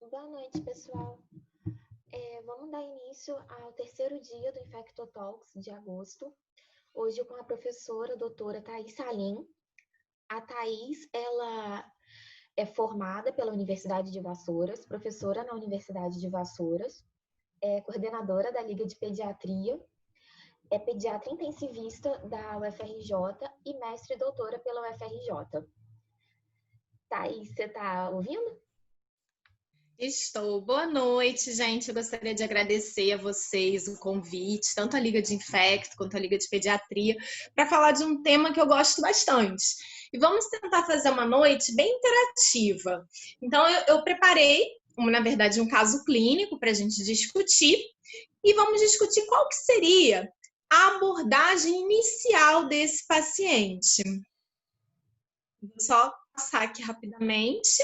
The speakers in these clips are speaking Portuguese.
Boa noite, pessoal. Vamos dar início ao terceiro dia do Infectotalks de agosto. Hoje com a professora doutora Thaís Salim. A Thaís, ela é formada pela Universidade de Vassouras, professora na Universidade de Vassouras, é coordenadora da Liga de Pediatria, é pediatra intensivista da UFRJ e mestre e doutora pela UFRJ. Thaís, você está ouvindo? Estou. Boa noite, gente. Eu gostaria de agradecer a vocês o convite, tanto a Liga de Infecto quanto a Liga de Pediatria, para falar de um tema que eu gosto bastante. E vamos tentar fazer uma noite bem interativa. Então, eu preparei, na verdade, um caso clínico para a gente discutir e vamos discutir qual que seria a abordagem inicial desse paciente. Vou só passar aqui rapidamente.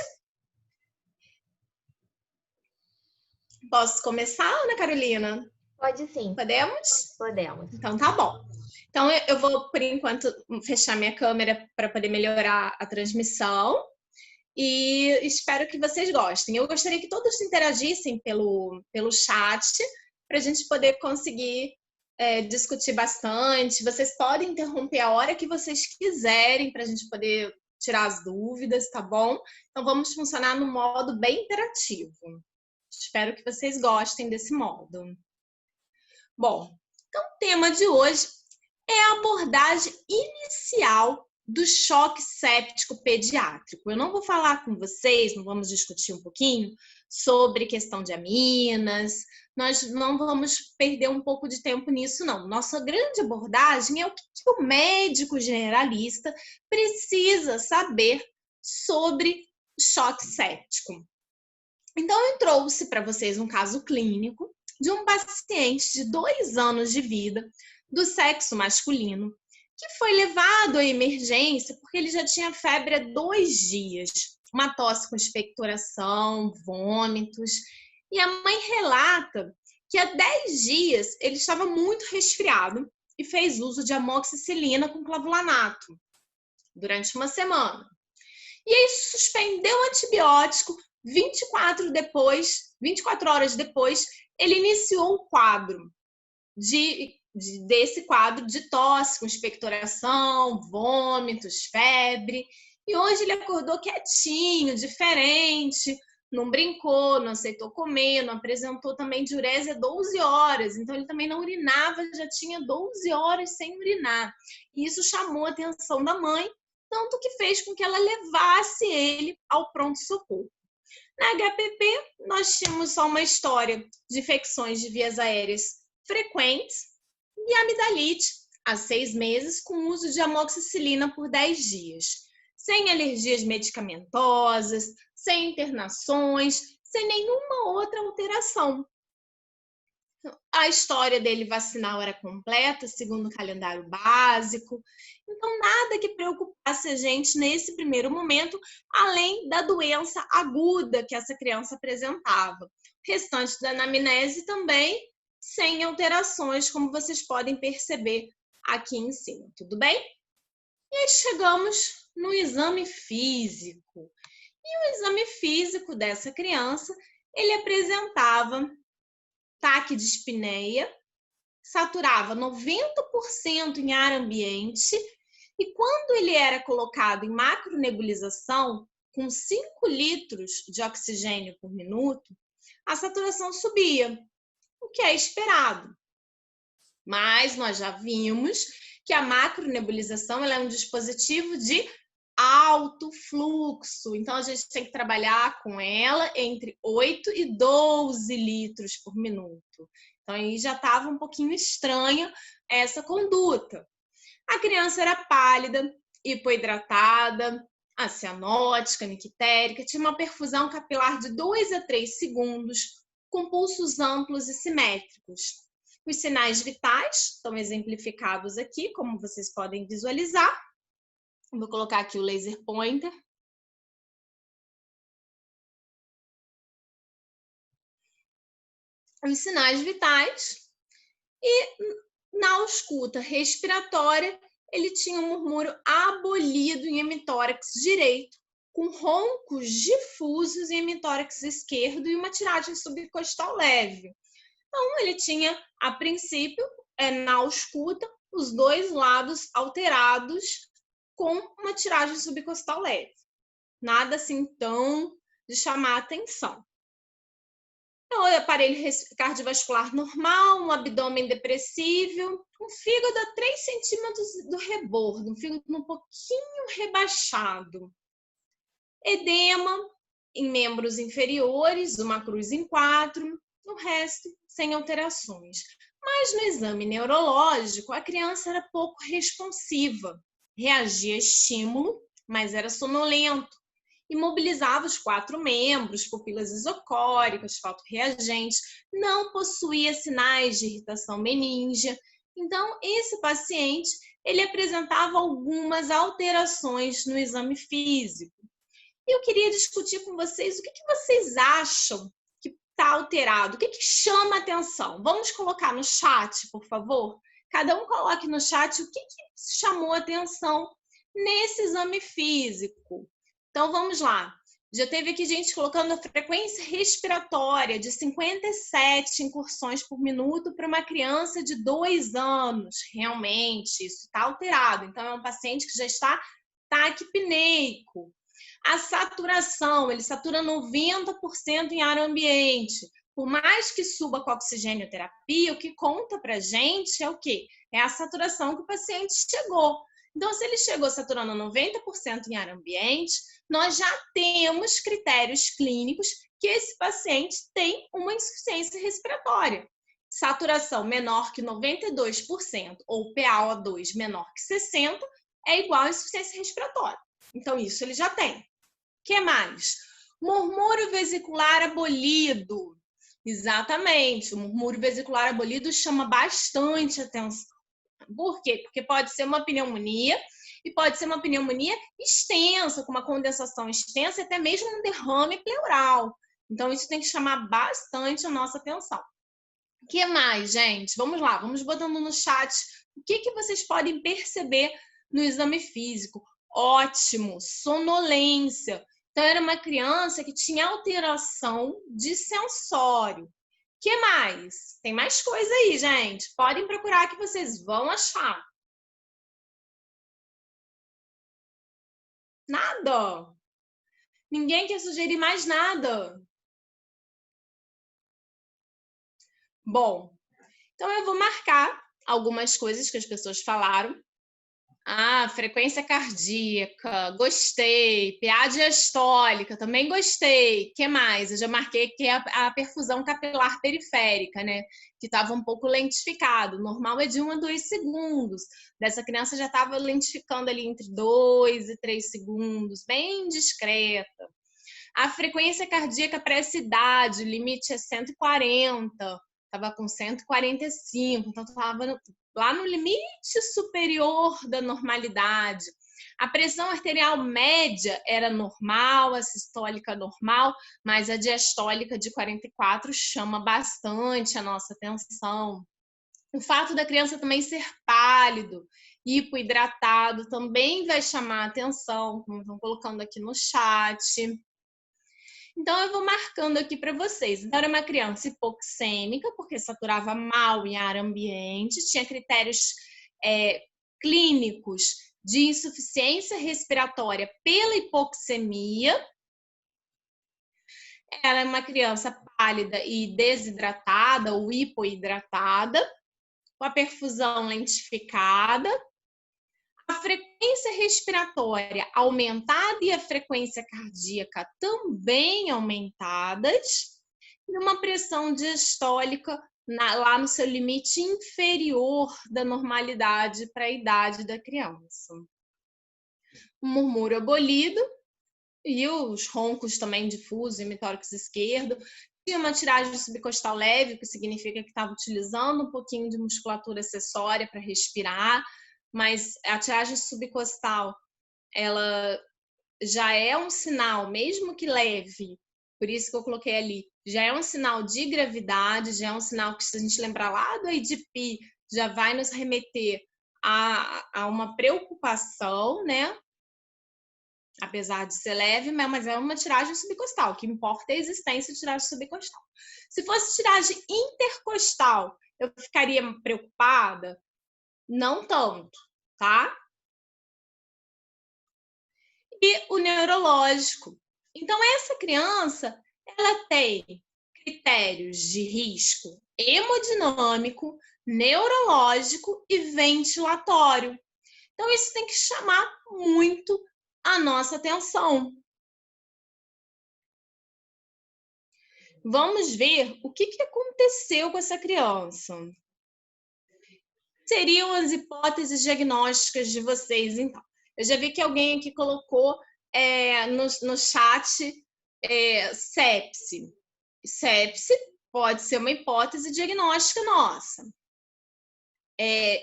Posso começar, Ana Carolina? Pode sim. Podemos? Podemos. Então tá bom. Então eu vou, por enquanto, fechar minha câmera para poder melhorar a transmissão e espero que vocês gostem. Eu gostaria que todos interagissem pelo chat para a gente poder conseguir discutir bastante. Vocês podem interromper a hora que vocês quiserem para a gente poder tirar as dúvidas, tá bom? Então vamos funcionar no modo bem interativo. Espero que vocês gostem desse modo. Bom, então o tema de hoje é a abordagem inicial do choque séptico pediátrico. Eu não vou falar com vocês, não vamos discutir um pouquinho sobre questão de aminas, nós não vamos perder um pouco de tempo nisso, não. Nossa grande abordagem é o que o médico generalista precisa saber sobre choque séptico. Então, eu trouxe para vocês um caso clínico de um paciente de 2 anos de vida, do sexo masculino, que foi levado à emergência porque ele já tinha febre há 2 dias, uma tosse com expectoração, vômitos, e a mãe relata que há 10 dias ele estava muito resfriado e fez uso de amoxicilina com clavulanato durante uma semana. E aí suspendeu o antibiótico. 24 horas depois, ele iniciou o quadro desse quadro de tosse, com expectoração, vômitos, febre. E hoje ele acordou quietinho, diferente, não brincou, não aceitou comer, não apresentou também diurese há 12 horas. Então ele também não urinava, já tinha 12 horas sem urinar. E isso chamou a atenção da mãe, tanto que fez com que ela levasse ele ao pronto-socorro. Na HPP, nós tínhamos só uma história de infecções de vias aéreas frequentes e amidalite há 6 meses com uso de amoxicilina por 10 dias. Sem alergias medicamentosas, sem internações, sem nenhuma outra alteração. A história dele vacinal era completa, segundo o calendário básico. Então, nada que preocupasse a gente nesse primeiro momento, além da doença aguda que essa criança apresentava. O restante da anamnese também sem alterações, como vocês podem perceber aqui em cima. Tudo bem? E aí chegamos no exame físico. E o exame físico dessa criança, ele apresentava ataque de espineia, saturava 90% em ar ambiente e quando ele era colocado em macronebulização, com 5 litros de oxigênio por minuto, a saturação subia, o que é esperado. Mas nós já vimos que a macronebulização ela é um dispositivo de alto fluxo, então a gente tem que trabalhar com ela entre 8 e 12 litros por minuto. Então aí já estava um pouquinho estranha essa conduta. A criança era pálida, hipoidratada, cianótica, nictérica, tinha uma perfusão capilar de 2 a 3 segundos, com pulsos amplos e simétricos. Os sinais vitais estão exemplificados aqui, como vocês podem visualizar. Vou colocar aqui o laser pointer. Os sinais vitais. E na ausculta respiratória, ele tinha um murmúrio abolido em hemitórax direito, com roncos difusos em hemitórax esquerdo e uma tiragem subcostal leve. Então, ele tinha, a princípio, na ausculta, os dois lados alterados com uma tiragem subcostal leve. Nada assim tão de chamar a atenção. Então, o aparelho cardiovascular normal, um abdômen depressível, um fígado a 3 centímetros do rebordo, um fígado um pouquinho rebaixado. Edema em membros inferiores, uma cruz em 4, o resto sem alterações. Mas no exame neurológico, a criança era pouco responsiva, reagia a estímulo, mas era sonolento, imobilizava os 4 membros, pupilas isocóricas, falta reagente, não possuía sinais de irritação meníngea. Então, esse paciente, ele apresentava algumas alterações no exame físico. Eu queria discutir com vocês o que vocês acham que está alterado, o que chama a atenção. Vamos colocar no chat, por favor? Cada um coloque no chat o que chamou a atenção nesse exame físico. Então, vamos lá. Já teve aqui gente colocando a frequência respiratória de 57 incursões por minuto para uma criança de 2 anos. Realmente, isso está alterado. Então, é um paciente que já está taquipneico. A saturação, ele satura 90% em ar ambiente. Por mais que suba com a oxigênio-terapia, o que conta para a gente é o quê? É a saturação que o paciente chegou. Então, se ele chegou saturando 90% em ar ambiente, nós já temos critérios clínicos que esse paciente tem uma insuficiência respiratória. Saturação menor que 92% ou PaO2 menor que 60% é igual a insuficiência respiratória. Então, isso ele já tem. O que mais? Murmúrio vesicular abolido. Exatamente, o murmúrio vesicular abolido chama bastante atenção. Por quê? Porque pode ser uma pneumonia e pode ser uma pneumonia extensa, com uma condensação extensa e até mesmo um derrame pleural. Então, isso tem que chamar bastante a nossa atenção. O que mais, gente? Vamos lá, vamos botando no chat o que vocês podem perceber no exame físico. Ótimo, sonolência. Então, era uma criança que tinha alteração de sensório. O que mais? Tem mais coisa aí, gente. Podem procurar que vocês vão achar. Nada. Ninguém quer sugerir mais nada. Bom, então eu vou marcar algumas coisas que as pessoas falaram. Frequência cardíaca, gostei. PA diastólica, também gostei. O que mais? Eu já marquei que é a perfusão capilar periférica, né? Que estava um pouco lentificado. O normal é de 1 a 2 segundos. Dessa criança já estava lentificando ali entre 2 e 3 segundos, bem discreta. A frequência cardíaca para essa idade, o limite é 140. Estava com 145, então estava lá no limite superior da normalidade. A pressão arterial média era normal, a sistólica normal, mas a diastólica de 44 chama bastante a nossa atenção. O fato da criança também ser pálido, hipoidratado, também vai chamar a atenção, como estão colocando aqui no chat. Então, eu vou marcando aqui para vocês. Então, era uma criança hipoxêmica, porque saturava mal em ar ambiente, tinha critérios clínicos de insuficiência respiratória pela hipoxemia. Era uma criança pálida e desidratada ou hipoidratada, com a perfusão lentificada. A frequência respiratória aumentada e a frequência cardíaca também aumentadas, e uma pressão diastólica lá no seu limite inferior da normalidade para a idade da criança. O murmúrio abolido e os roncos também difusos, hemitórax esquerdo. Tinha uma tiragem subcostal leve, o que significa que estava utilizando um pouquinho de musculatura acessória para respirar, mas a tiragem subcostal, ela já é um sinal, mesmo que leve, por isso que eu coloquei ali, já é um sinal de gravidade, já é um sinal que, se a gente lembrar lá do ADP, já vai nos remeter a uma preocupação, né? Apesar de ser leve, mas é uma tiragem subcostal. O que importa é a existência de tiragem subcostal. Se fosse tiragem intercostal, eu ficaria preocupada? Não tanto, tá? E o neurológico. Então, essa criança, ela tem critérios de risco hemodinâmico, neurológico e ventilatório. Então, isso tem que chamar muito a nossa atenção. Vamos ver o que aconteceu com essa criança. Seriam as hipóteses diagnósticas de vocês, então. Eu já vi que alguém aqui colocou no chat sepse. Sepse pode ser uma hipótese diagnóstica nossa.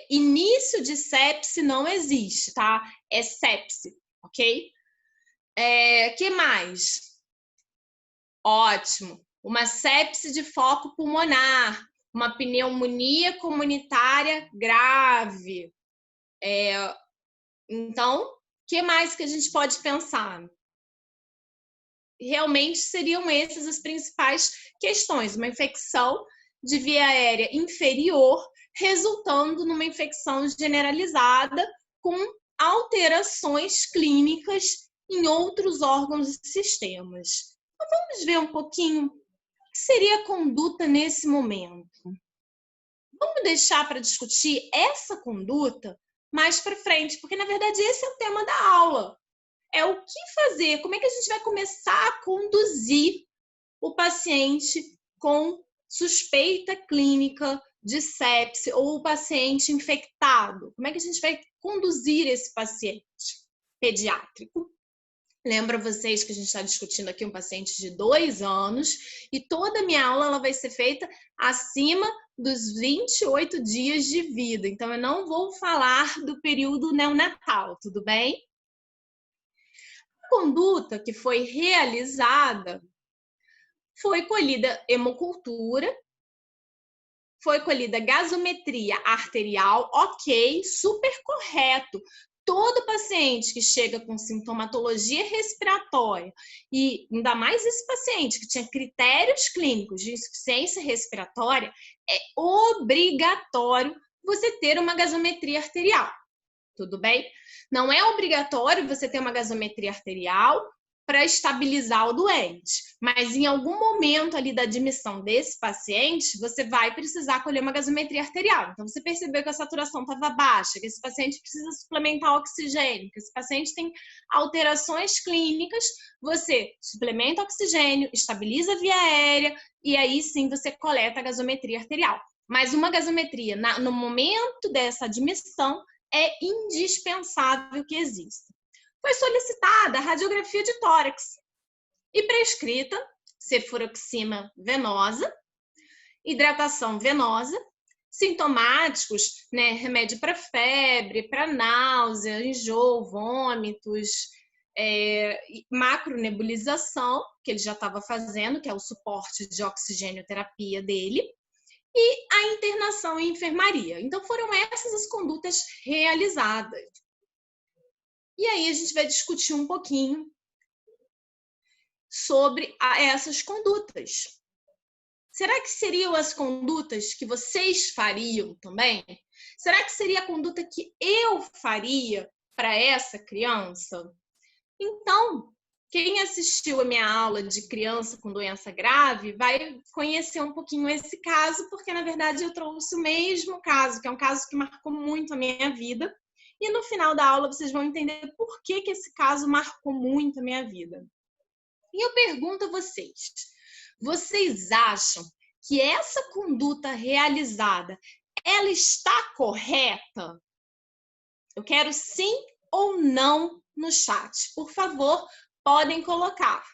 Início de sepse não existe, tá? É sepse, ok? Que mais? Ótimo. Uma sepse de foco pulmonar, uma pneumonia comunitária grave. Então, o que mais que a gente pode pensar? Realmente seriam essas as principais questões. Uma infecção de via aérea inferior, resultando numa infecção generalizada com alterações clínicas em outros órgãos e sistemas. Então, vamos ver um pouquinho o que seria a conduta nesse momento. Vamos deixar para discutir essa conduta mais para frente, porque, na verdade, esse é o tema da aula. É o que fazer, como é que a gente vai começar a conduzir o paciente com suspeita clínica de sepse ou o paciente infectado. Como é que a gente vai conduzir esse paciente pediátrico? Lembra vocês que a gente está discutindo aqui um paciente de 2 anos e toda a minha aula ela vai ser feita acima dos 28 dias de vida. Então, eu não vou falar do período neonatal, tudo bem? A conduta que foi realizada foi colhida hemocultura, foi colhida gasometria arterial, ok, super correto. Todo paciente que chega com sintomatologia respiratória, e ainda mais esse paciente que tinha critérios clínicos de insuficiência respiratória, é obrigatório você ter uma gasometria arterial. Tudo bem? Não é obrigatório você ter uma gasometria arterial para estabilizar o doente, mas em algum momento ali da admissão desse paciente, você vai precisar colher uma gasometria arterial. Então, você percebeu que a saturação estava baixa, que esse paciente precisa suplementar oxigênio, que esse paciente tem alterações clínicas, você suplementa oxigênio, estabiliza a via aérea e aí sim você coleta a gasometria arterial. Mas uma gasometria no momento dessa admissão é indispensável que exista. Foi solicitada a radiografia de tórax e prescrita cefuroxima venosa, hidratação venosa, sintomáticos, né, remédio para febre, para náusea, enjoo, vômitos, macronebulização, que ele já estava fazendo, que é o suporte de oxigênio-terapia dele, e a internação em enfermaria. Então, foram essas as condutas realizadas. E aí a gente vai discutir um pouquinho sobre essas condutas. Será que seriam as condutas que vocês fariam também? Será que seria a conduta que eu faria para essa criança? Então, quem assistiu a minha aula de criança com doença grave vai conhecer um pouquinho esse caso, porque, na verdade, eu trouxe o mesmo caso, que é um caso que marcou muito a minha vida. E no final da aula vocês vão entender por que esse caso marcou muito a minha vida. E eu pergunto a vocês, vocês acham que essa conduta realizada, ela está correta? Eu quero sim ou não no chat. Por favor, podem colocar.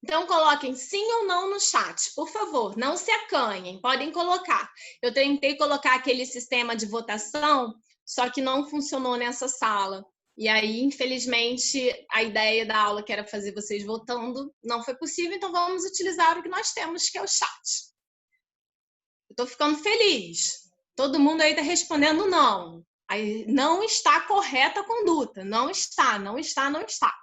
Então, coloquem sim ou não no chat, por favor, não se acanhem, podem colocar. Eu tentei colocar aquele sistema de votação, só que não funcionou nessa sala. E aí, infelizmente, a ideia da aula, que era fazer vocês votando, não foi possível, então vamos utilizar o que nós temos, que é o chat. Eu tô ficando feliz. Todo mundo aí tá respondendo não. Aí, não está correta a conduta. Não está, não está, não está.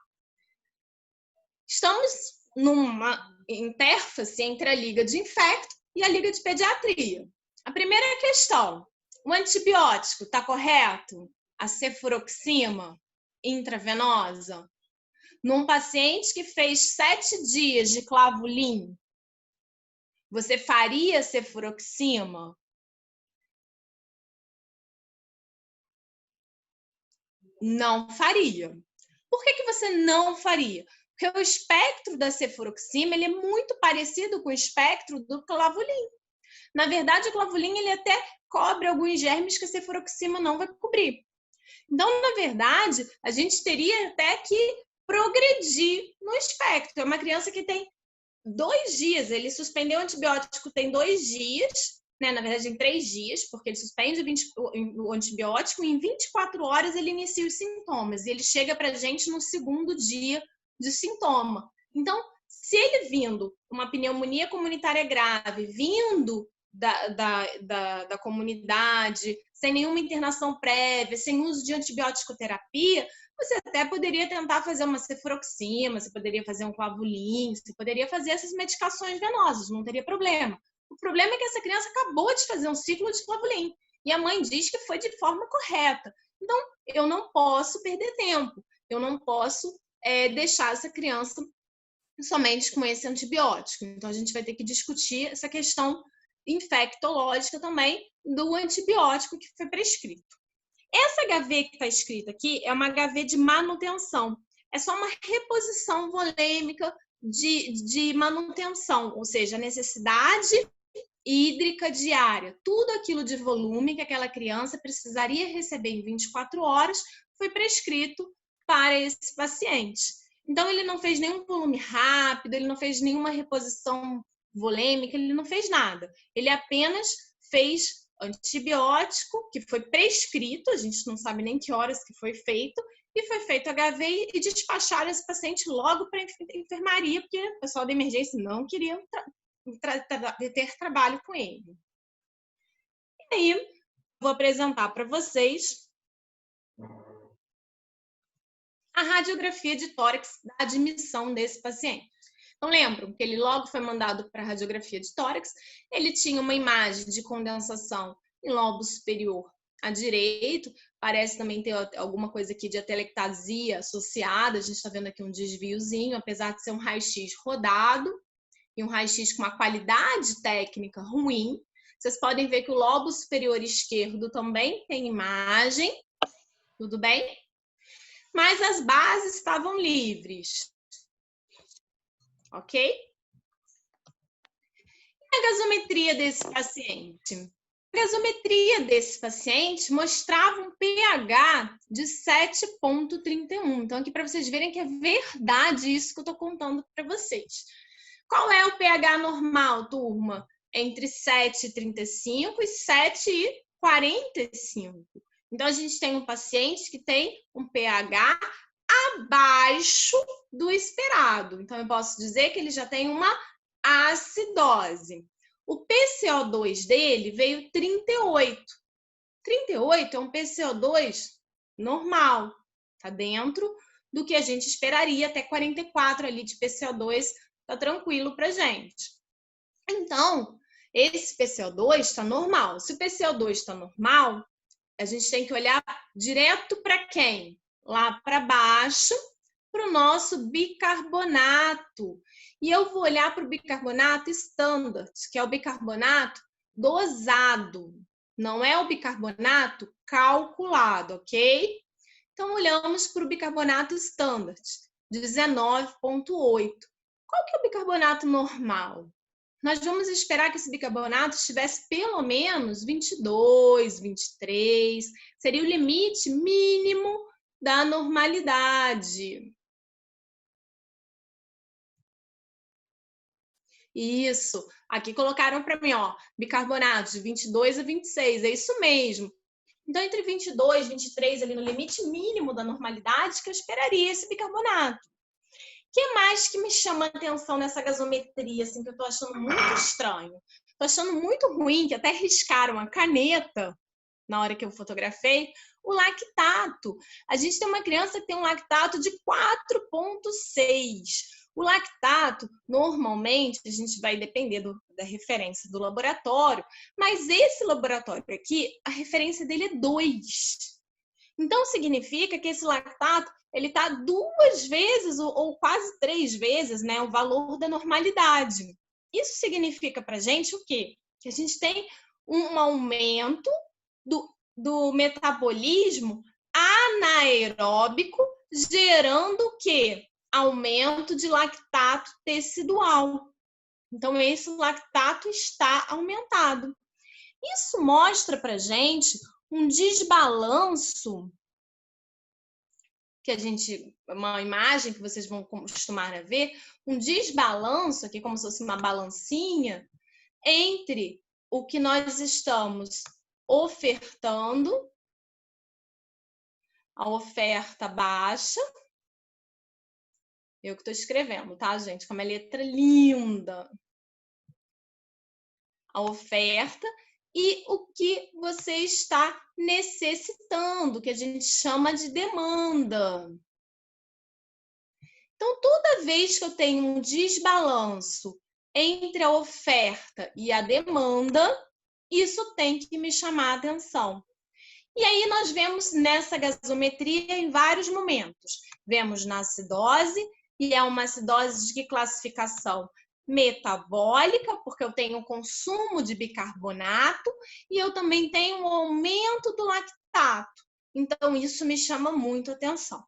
Estamos numa interface entre a Liga de Infecto e a Liga de Pediatria. A primeira questão: o antibiótico está correto? A cefuroxima intravenosa? Num paciente que fez 7 dias de clavulin, você faria cefuroxima? Não faria. Por que você não faria? Porque o espectro da cefuroxima ele é muito parecido com o espectro do clavulin. Na verdade, o clavulin ele até cobre alguns germes que a cefuroxima não vai cobrir. Então, na verdade, a gente teria até que progredir no espectro. É uma criança que tem 2 dias, ele suspendeu o antibiótico tem 2 dias, né? Na verdade, em 3 dias, porque ele suspende o antibiótico e em 24 horas ele inicia os sintomas. E ele chega para a gente no 2º dia de sintoma. Então, se ele vindo uma pneumonia comunitária grave, vindo da comunidade, sem nenhuma internação prévia, sem uso de antibiótico terapia, você até poderia tentar fazer uma cefuroxima, você poderia fazer um clavulin, você poderia fazer essas medicações venosas, não teria problema. O problema é que essa criança acabou de fazer um ciclo de clavulin e a mãe diz que foi de forma correta. Então, eu não posso perder tempo, eu não posso deixar essa criança somente com esse antibiótico. Então, a gente vai ter que discutir essa questão infectológica também do antibiótico que foi prescrito. Essa HV que está escrita aqui é uma HV de manutenção. É só uma reposição volêmica de manutenção, ou seja, a necessidade hídrica diária. Tudo aquilo de volume que aquela criança precisaria receber em 24 horas foi prescrito para esse paciente. Então, ele não fez nenhum volume rápido, ele não fez nenhuma reposição volêmica, ele não fez nada. Ele apenas fez antibiótico, que foi prescrito, a gente não sabe nem que horas que foi feito, e foi feito HV e despacharam esse paciente logo para a enfermaria, porque o pessoal da emergência não queria ter trabalho com ele. E aí, vou apresentar para vocês a radiografia de tórax da admissão desse paciente. Então, lembram que ele logo foi mandado para a radiografia de tórax, ele tinha uma imagem de condensação em lobo superior à direita, parece também ter alguma coisa aqui de atelectasia associada, a gente está vendo aqui um desviozinho, apesar de ser um raio-x rodado, e um raio-x com uma qualidade técnica ruim. Vocês podem ver que o lobo superior esquerdo também tem imagem, tudo bem? Mas as bases estavam livres. Ok? E a gasometria desse paciente? A gasometria desse paciente mostrava um pH de 7,31. Então, aqui para vocês verem que é verdade isso que eu estou contando para vocês. Qual é o pH normal, turma? Entre 7,35 e 7,45. Então, a gente tem um paciente que tem um pH abaixo do esperado. Então, eu posso dizer que ele já tem uma acidose. O PCO2 dele veio 38. 38 é um PCO2 normal. Tá dentro do que a gente esperaria, até 44 ali de PCO2 tá tranquilo pra gente. Então, esse PCO2 está normal. Se o PCO2 está normal, a gente tem que olhar direto para quem? Lá para baixo, para o nosso bicarbonato. E eu vou olhar para o bicarbonato standard, que é o bicarbonato dosado. Não é o bicarbonato calculado, ok? Então, olhamos para o bicarbonato standard, 19,8. Qual que é o bicarbonato normal? Nós vamos esperar que esse bicarbonato estivesse pelo menos 22, 23. Seria o limite mínimo da normalidade. Isso. Aqui colocaram para mim, ó, bicarbonato de 22 a 26. É isso mesmo. Então, entre 22 e 23, ali no limite mínimo da normalidade, que eu esperaria esse bicarbonato. O que mais que me chama a atenção nessa gasometria, assim, que eu tô achando muito estranho? Tô achando muito ruim, que até riscaram a caneta na hora que eu fotografei, o lactato. A gente tem uma criança que tem um lactato de 4,6. O lactato, normalmente, a gente vai depender da referência do laboratório, mas esse laboratório aqui, a referência dele é 2. Então, significa que esse lactato ele está 2 vezes ou quase 3 vezes, né, o valor da normalidade. Isso significa para a gente o quê? Que a gente tem um aumento do metabolismo anaeróbico, gerando o quê? Aumento de lactato tecidual. Então, esse lactato está aumentado. Isso mostra para a gente um desbalanço, que a gente, uma imagem que vocês vão acostumar a ver, um desbalanço aqui, como se fosse uma balancinha, entre o que nós estamos ofertando, a oferta baixa, eu que estou escrevendo, tá, gente? Com uma letra linda. A oferta e o que você está necessitando, que a gente chama de demanda. Então, toda vez que eu tenho um desbalanço entre a oferta e a demanda, isso tem que me chamar a atenção. E aí nós vemos nessa gasometria em vários momentos. Vemos na acidose, e é uma acidose de que classificação? Metabólica, porque eu tenho consumo de bicarbonato, e eu também tenho um aumento do lactato. Então, isso me chama muito atenção.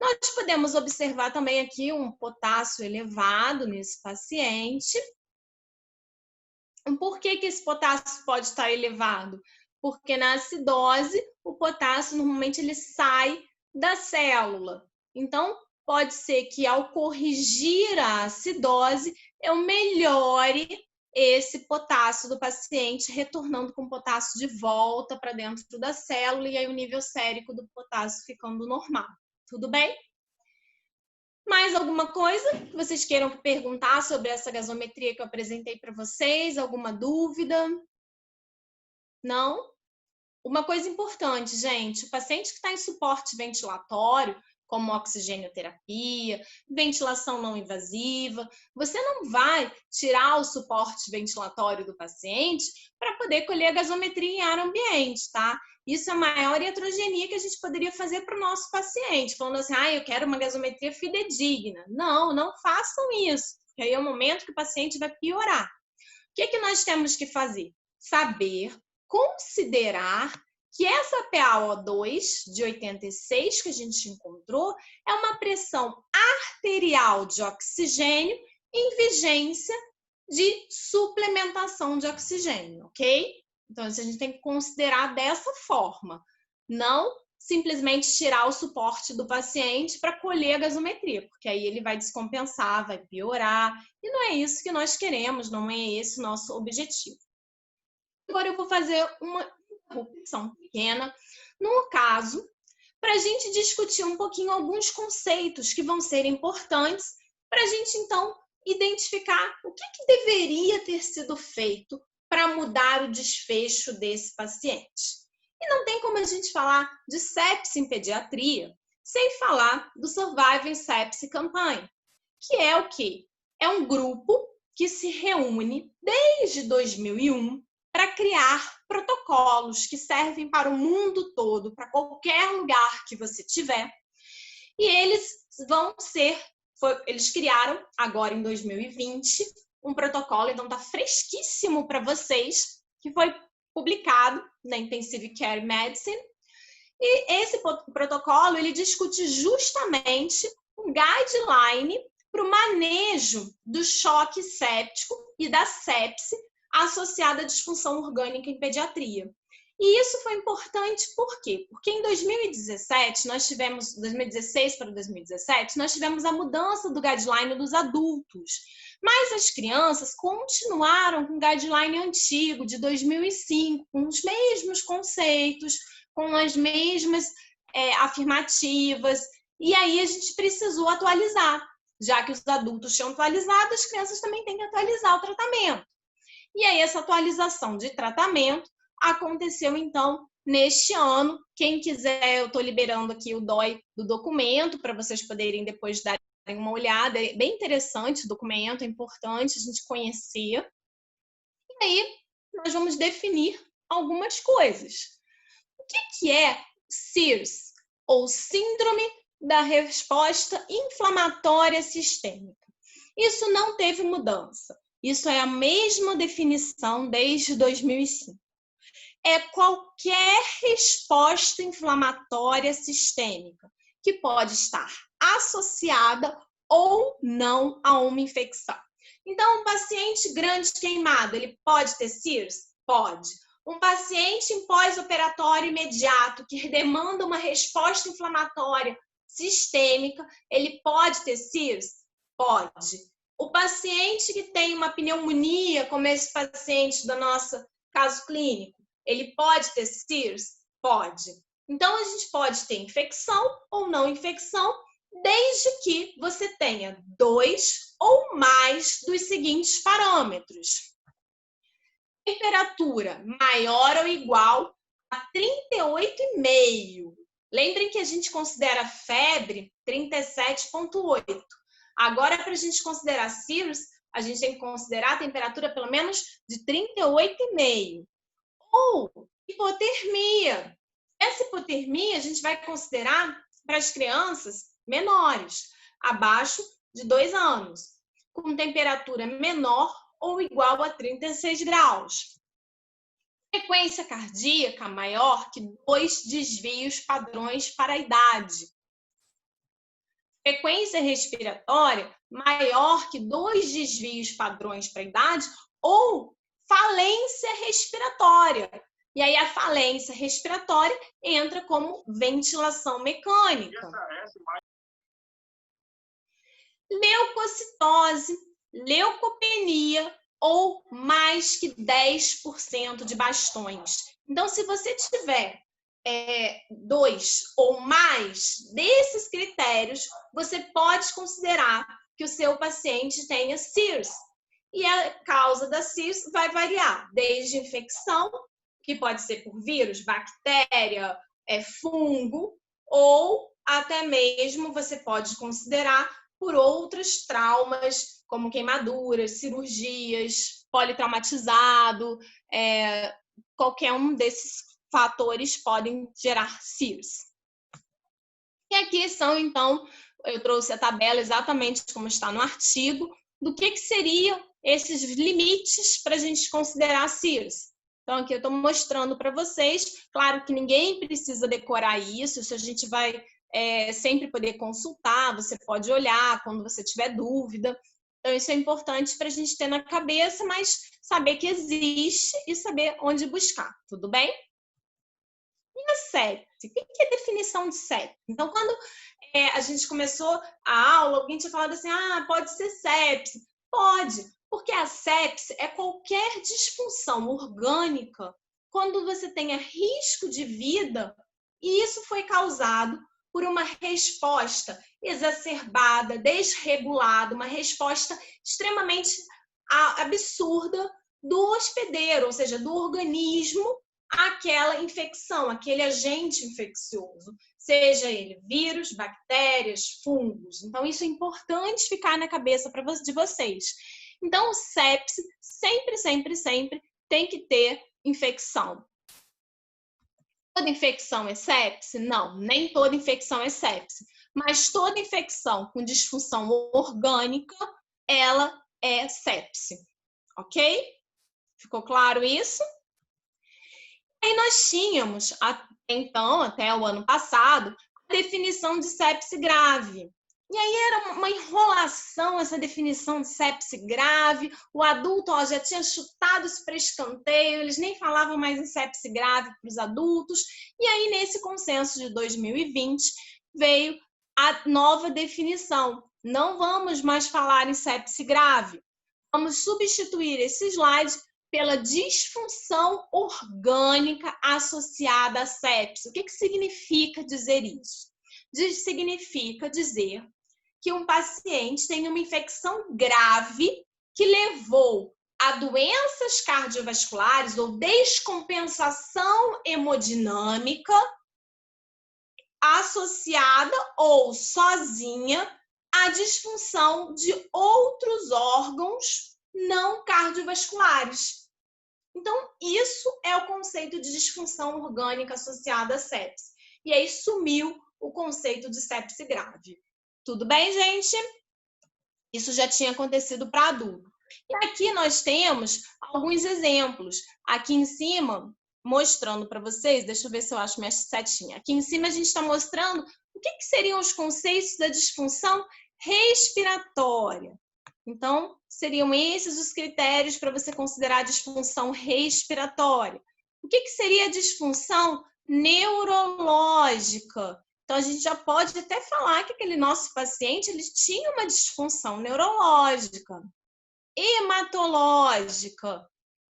Nós podemos observar também aqui um potássio elevado nesse paciente. Por que esse potássio pode estar elevado? Porque na acidose, o potássio normalmente ele sai da célula. Então, pode ser que ao corrigir a acidose, eu melhore esse potássio do paciente, retornando com o potássio de volta para dentro da célula e aí o nível sérico do potássio ficando normal. Tudo bem? Mais alguma coisa que vocês queiram perguntar sobre essa gasometria que eu apresentei para vocês? Alguma dúvida? Não? Uma coisa importante, gente, o paciente que está em suporte ventilatório, como oxigenoterapia, ventilação não invasiva, você não vai tirar o suporte ventilatório do paciente para poder colher a gasometria em ar ambiente, tá? Isso é a maior iatrogenia que a gente poderia fazer para o nosso paciente, falando assim, eu quero uma gasometria fidedigna. Não, não façam isso, porque aí é o momento que o paciente vai piorar. O que nós temos que fazer? Saber considerar que essa PaO2 de 86 que a gente encontrou é uma pressão arterial de oxigênio em vigência de suplementação de oxigênio, ok? Então, a gente tem que considerar dessa forma, não simplesmente tirar o suporte do paciente para colher a gasometria, porque aí ele vai descompensar, vai piorar, e não é isso que nós queremos, não é esse o nosso objetivo. Agora eu vou fazer uma interrupção pequena, no caso, para a gente discutir um pouquinho alguns conceitos que vão ser importantes para a gente, então, identificar o que deveria ter sido feito para mudar o desfecho desse paciente. E não tem como a gente falar de sepse em pediatria sem falar do Surviving Sepsis Campaign, que é o quê? É um grupo que se reúne desde 2001 para criar protocolos que servem para o mundo todo, para qualquer lugar que você tiver. E eles criaram agora em 2020 um protocolo, então está fresquíssimo para vocês, que foi publicado na Intensive Care Medicine. E esse protocolo, ele discute justamente um guideline para o manejo do choque séptico e da sepse associada à disfunção orgânica em pediatria. E isso foi importante por quê? Porque em 2017, 2016 para 2017, nós tivemos a mudança do guideline dos adultos. Mas as crianças continuaram com o guideline antigo, de 2005, com os mesmos conceitos, com as mesmas afirmativas, e aí a gente precisou atualizar. Já que os adultos tinham atualizado, as crianças também têm que atualizar o tratamento. E aí essa atualização de tratamento aconteceu, então, neste ano. Quem quiser, eu estou liberando aqui o DOI do documento para vocês poderem depois darem uma olhada. É bem interessante o documento, é importante a gente conhecer. E aí nós vamos definir algumas coisas. O que é SIRS, ou Síndrome da Resposta Inflamatória Sistêmica? Isso não teve mudança. Isso é a mesma definição desde 2005. É qualquer resposta inflamatória sistêmica que pode estar associada ou não a uma infecção. Então, um paciente grande queimado, ele pode ter SIRS? Pode. Um paciente em pós-operatório imediato que demanda uma resposta inflamatória sistêmica, ele pode ter SIRS? Pode. O paciente que tem uma pneumonia, como esse paciente do nosso caso clínico, ele pode ter SIRS? Pode. Então, a gente pode ter infecção ou não infecção, desde que você tenha 2 ou mais dos seguintes parâmetros. Temperatura maior ou igual a 38,5. Lembrem que a gente considera febre 37,8. Agora, para a gente considerar SIRS, a gente tem que considerar a temperatura pelo menos de 38,5. Ou hipotermia. Essa hipotermia a gente vai considerar para as crianças menores, abaixo de 2 anos, com temperatura menor ou igual a 36 graus. Frequência cardíaca maior que 2 desvios padrões para a idade. Frequência respiratória maior que 2 desvios padrões para a idade ou falência respiratória. E aí a falência respiratória entra como ventilação mecânica. Leucocitose, leucopenia ou mais que 10% de bastões. Então, se você tiver 2 ou mais desses critérios, você pode considerar que o seu paciente tenha SIRS. E a causa da SIRS vai variar, desde infecção, que pode ser por vírus, bactéria, fungo, ou até mesmo você pode considerar por outros traumas, como queimaduras, cirurgias, politraumatizado, qualquer um desses fatores podem gerar SIRS. E aqui são, então, eu trouxe a tabela exatamente como está no artigo, do que seriam esses limites para a gente considerar SIRS. Então, aqui eu estou mostrando para vocês. Claro que ninguém precisa decorar isso a gente vai sempre poder consultar, você pode olhar quando você tiver dúvida. Então, isso é importante para a gente ter na cabeça, mas saber que existe e saber onde buscar, tudo bem? E a sepse? O que é definição de sepse? Então, quando a gente começou a aula, alguém tinha falado assim, pode ser sepse. Pode, porque a sepse é qualquer disfunção orgânica quando você tenha risco de vida e isso foi causado por uma resposta exacerbada, desregulada, uma resposta extremamente absurda do hospedeiro, ou seja, do organismo àquela infecção, aquele agente infeccioso, seja ele vírus, bactérias, fungos. Então, isso é importante ficar na cabeça de vocês. Então, sepse sempre, sempre, sempre tem que ter infecção. Toda infecção é sepse? Não, nem toda infecção é sepse. Mas toda infecção com disfunção orgânica, ela é sepse. Ok? Ficou claro isso? Aí nós tínhamos, então, até o ano passado, a definição de sepse grave. E aí era uma enrolação essa definição de sepse grave. O adulto já tinha chutado isso para escanteio, eles nem falavam mais em sepse grave para os adultos. E aí, nesse consenso de 2020, veio a nova definição. Não vamos mais falar em sepse grave. Vamos substituir esse slide pela disfunção orgânica associada à sepse. O que significa dizer isso? Significa dizer que um paciente tem uma infecção grave que levou a doenças cardiovasculares ou descompensação hemodinâmica associada ou sozinha à disfunção de outros órgãos não cardiovasculares. Então, isso é o conceito de disfunção orgânica associada à sepse. E aí sumiu o conceito de sepse grave. Tudo bem, gente? Isso já tinha acontecido para adulto. E aqui nós temos alguns exemplos. Aqui em cima, mostrando para vocês, deixa eu ver se eu acho minha setinha. Aqui em cima a gente está mostrando o que seriam os conceitos da disfunção respiratória. Então, seriam esses os critérios para você considerar a disfunção respiratória. O que seria a disfunção neurológica? Então, a gente já pode até falar que aquele nosso paciente ele tinha uma disfunção neurológica, hematológica.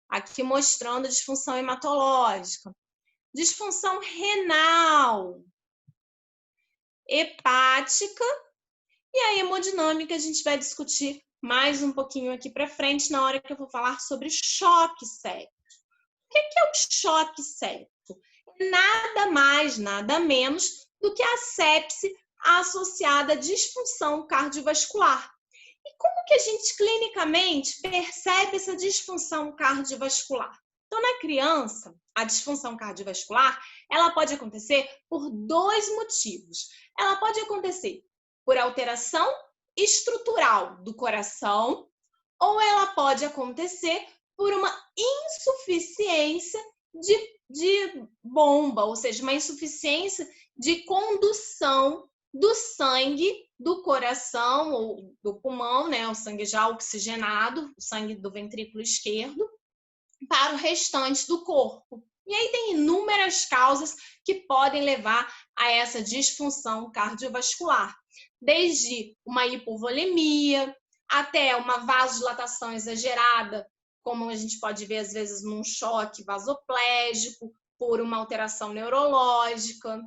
Aqui mostrando a disfunção hematológica. Disfunção renal, hepática e a hemodinâmica a gente vai discutir mais um pouquinho aqui para frente na hora que eu vou falar sobre choque séptico. O que é o choque séptico? Nada mais, nada menos do que a sepse associada à disfunção cardiovascular. E como que a gente clinicamente percebe essa disfunção cardiovascular? Então, na criança, a disfunção cardiovascular, ela pode acontecer por dois motivos. Ela pode acontecer por alteração estrutural do coração, ou ela pode acontecer por uma insuficiência de bomba, ou seja, uma insuficiência de condução do sangue do coração ou do pulmão, né, o sangue já oxigenado, o sangue do ventrículo esquerdo, para o restante do corpo. E aí tem inúmeras causas que podem levar a essa disfunção cardiovascular, desde uma hipovolemia até uma vasodilatação exagerada, como a gente pode ver às vezes num choque vasoplégico, por uma alteração neurológica.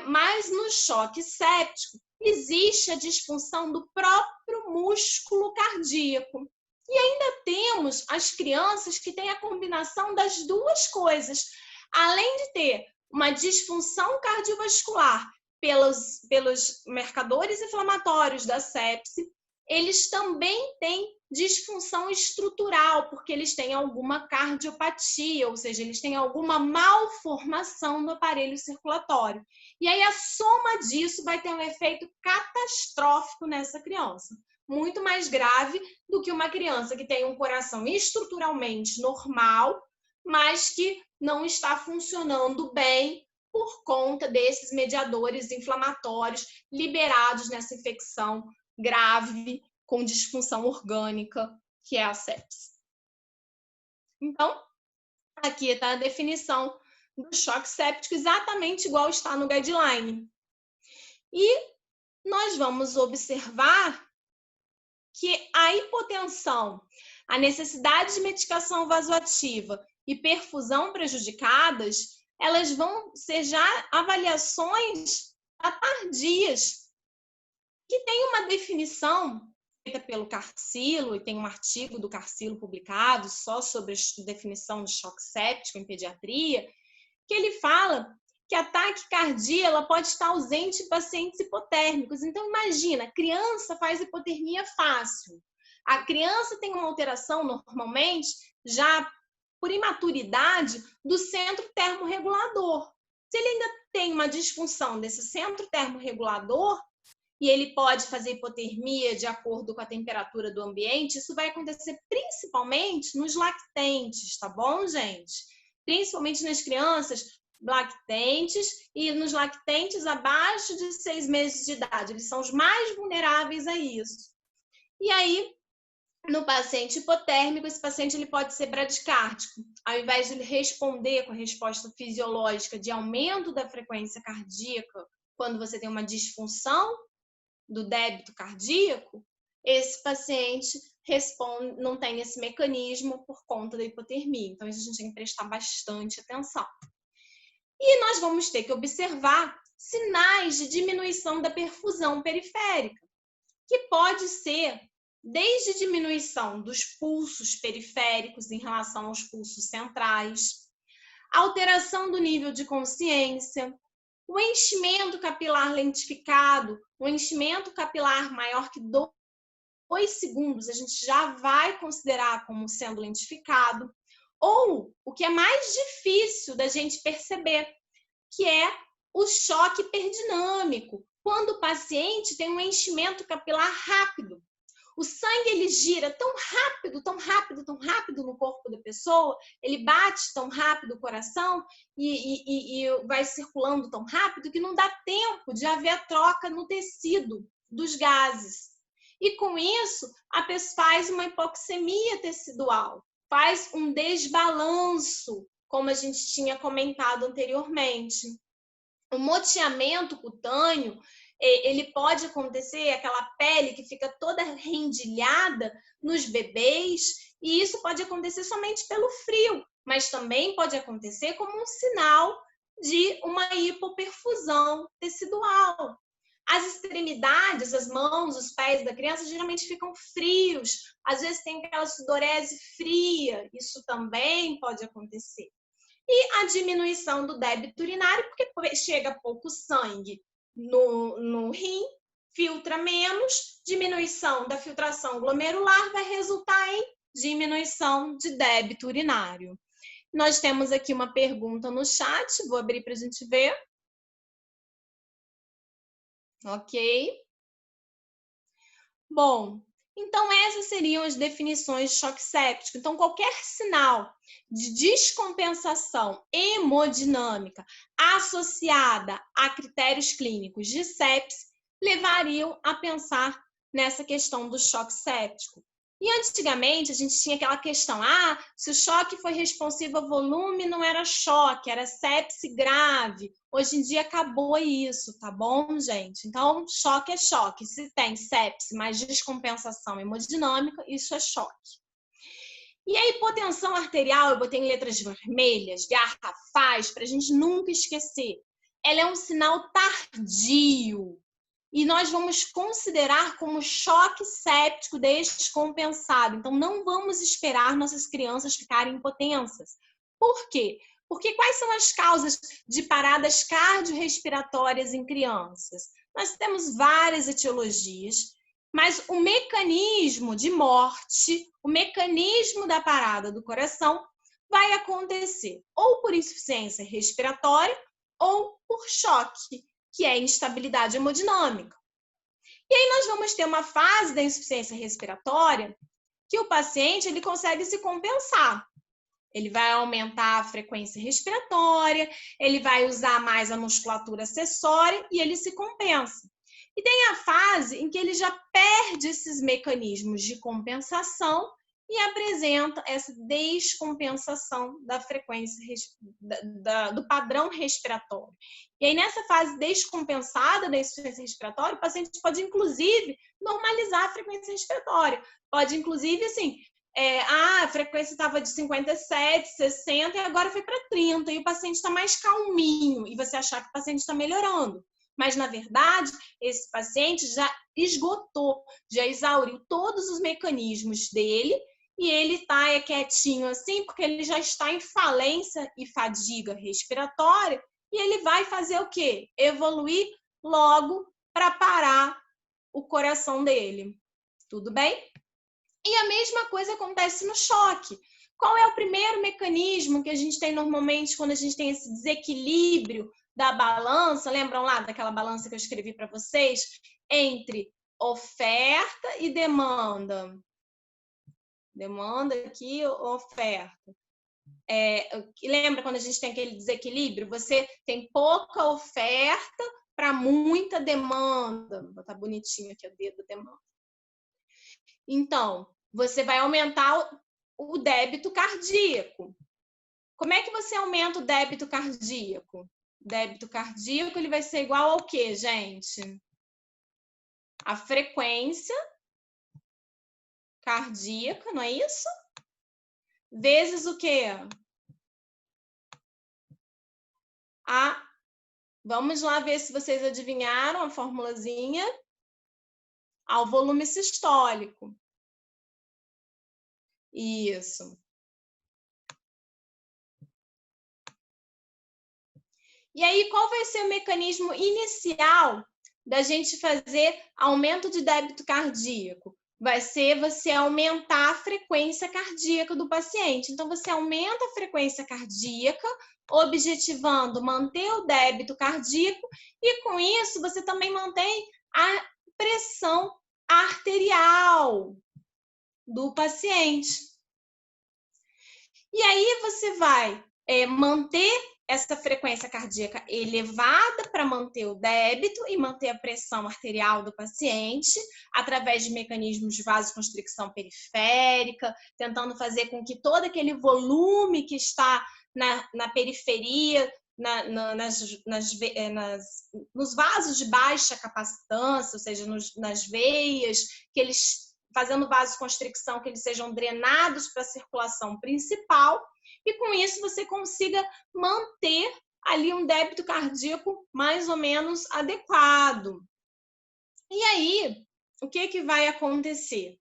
Mas no choque séptico existe a disfunção do próprio músculo cardíaco. E ainda temos as crianças que têm a combinação das duas coisas. Além de ter uma disfunção cardiovascular pelos marcadores inflamatórios da sepse, eles também têm disfunção estrutural, porque eles têm alguma cardiopatia, ou seja, eles têm alguma malformação do aparelho circulatório. E aí a soma disso vai ter um efeito catastrófico nessa criança. Muito mais grave do que uma criança que tem um coração estruturalmente normal, mas que não está funcionando bem por conta desses mediadores inflamatórios liberados nessa infecção grave com disfunção orgânica, que é a sepse. Então, aqui está a definição do choque séptico, exatamente igual está no guideline. E nós vamos observar que a hipotensão, a necessidade de medicação vasoativa e perfusão prejudicadas, elas vão ser já avaliações tardias, que tem uma definição feita pelo Carcillo, e tem um artigo do Carcillo publicado só sobre a definição de choque séptico em pediatria, que ele fala que a taquicardia ela pode estar ausente em pacientes hipotérmicos. Então, imagina, a criança faz hipotermia fácil. A criança tem uma alteração, normalmente, já por imaturidade, do centro termorregulador. Se ele ainda tem uma disfunção desse centro termorregulador, e ele pode fazer hipotermia de acordo com a temperatura do ambiente, isso vai acontecer principalmente nos lactentes, tá bom, gente? Principalmente nas crianças lactentes e nos lactentes abaixo de 6 meses de idade. Eles são os mais vulneráveis a isso. E aí, no paciente hipotérmico, esse paciente ele pode ser bradicárdico. Ao invés de ele responder com a resposta fisiológica de aumento da frequência cardíaca, quando você tem uma disfunção do débito cardíaco, esse paciente não tem esse mecanismo por conta da hipotermia. Então, a gente tem que prestar bastante atenção. E nós vamos ter que observar sinais de diminuição da perfusão periférica, que pode ser desde diminuição dos pulsos periféricos em relação aos pulsos centrais, alteração do nível de consciência, o enchimento capilar lentificado, o enchimento capilar maior que 2 segundos, a gente já vai considerar como sendo lentificado, ou o que é mais difícil da gente perceber, que é o choque hiperdinâmico, quando o paciente tem um enchimento capilar rápido. O sangue ele gira tão rápido, tão rápido, tão rápido no corpo da pessoa, ele bate tão rápido o coração e vai circulando tão rápido que não dá tempo de haver a troca no tecido dos gases. E com isso, a pessoa faz uma hipoxemia tecidual, faz um desbalanço, como a gente tinha comentado anteriormente. O moteamento cutâneo, ele pode acontecer, aquela pele que fica toda rendilhada nos bebês, e isso pode acontecer somente pelo frio, mas também pode acontecer como um sinal de uma hipoperfusão tecidual. As extremidades, as mãos, os pés da criança geralmente ficam frios, às vezes tem aquela sudorese fria, isso também pode acontecer. E a diminuição do débito urinário, porque chega pouco sangue no rim, filtra menos, diminuição da filtração glomerular vai resultar em diminuição de débito urinário. Nós temos aqui uma pergunta no chat, vou abrir para a gente ver. Ok. Bom, então essas seriam as definições de choque séptico. Então, qualquer sinal de descompensação hemodinâmica associada a critérios clínicos de sepse levariam a pensar nessa questão do choque séptico. E antigamente a gente tinha aquela questão, se o choque foi responsivo a volume, não era choque, era sepse grave. Hoje em dia acabou isso, tá bom, gente? Então, choque é choque. Se tem sepse mais descompensação hemodinâmica, isso é choque. E a hipotensão arterial, eu botei em letras vermelhas, garrafais, para a gente nunca esquecer. Ela é um sinal tardio. E nós vamos considerar como choque séptico descompensado. Então, não vamos esperar nossas crianças ficarem hipotensas. Por quê? Porque quais são as causas de paradas cardiorrespiratórias em crianças? Nós temos várias etiologias, mas o mecanismo de morte, o mecanismo da parada do coração vai acontecer ou por insuficiência respiratória ou por choque, que é instabilidade hemodinâmica. E aí nós vamos ter uma fase da insuficiência respiratória que o paciente ele consegue se compensar. Ele vai aumentar a frequência respiratória, ele vai usar mais a musculatura acessória e ele se compensa. E tem a fase em que ele já perde esses mecanismos de compensação e apresenta essa descompensação da frequência do padrão respiratório. E aí, nessa fase descompensada da insuficiência respiratória, o paciente pode, inclusive, normalizar a frequência respiratória. Pode, inclusive, assim, a frequência estava de 57, 60 e agora foi para 30. E o paciente está mais calminho e você achar que o paciente está melhorando. Mas, na verdade, esse paciente já esgotou, já exauriu todos os mecanismos dele e ele está quietinho assim porque ele já está em falência e fadiga respiratória e ele vai fazer o quê? Evoluir logo para parar o coração dele. Tudo bem? E a mesma coisa acontece no choque. Qual é o primeiro mecanismo que a gente tem normalmente quando a gente tem esse desequilíbrio da balança? Lembram lá daquela balança que eu escrevi para vocês? Entre oferta e demanda. Demanda aqui, oferta. Lembra quando a gente tem aquele desequilíbrio? Você tem pouca oferta para muita demanda. Vou botar bonitinho aqui o dedo da demanda. Então, você vai aumentar o débito cardíaco. Como é que você aumenta o débito cardíaco? O débito cardíaco ele vai ser igual ao quê, gente? A frequência cardíaca, não é isso? Vezes o quê? Vamos lá ver se vocês adivinharam a formulazinha. Ao volume sistólico. Isso. E aí, qual vai ser o mecanismo inicial da gente fazer aumento de débito cardíaco? Vai ser você aumentar a frequência cardíaca do paciente. Então, você aumenta a frequência cardíaca, objetivando manter o débito cardíaco, e com isso você também mantém a pressão arterial do paciente. E aí você vai manter essa frequência cardíaca elevada para manter o débito e manter a pressão arterial do paciente através de mecanismos de vasoconstricção periférica, tentando fazer com que todo aquele volume que está na periferia, nos vasos de baixa capacitância, ou seja, nas veias, que eles, fazendo vasoconstricção, que eles sejam drenados para a circulação principal, e com isso você consiga manter ali um débito cardíaco mais ou menos adequado. E aí, o que vai acontecer?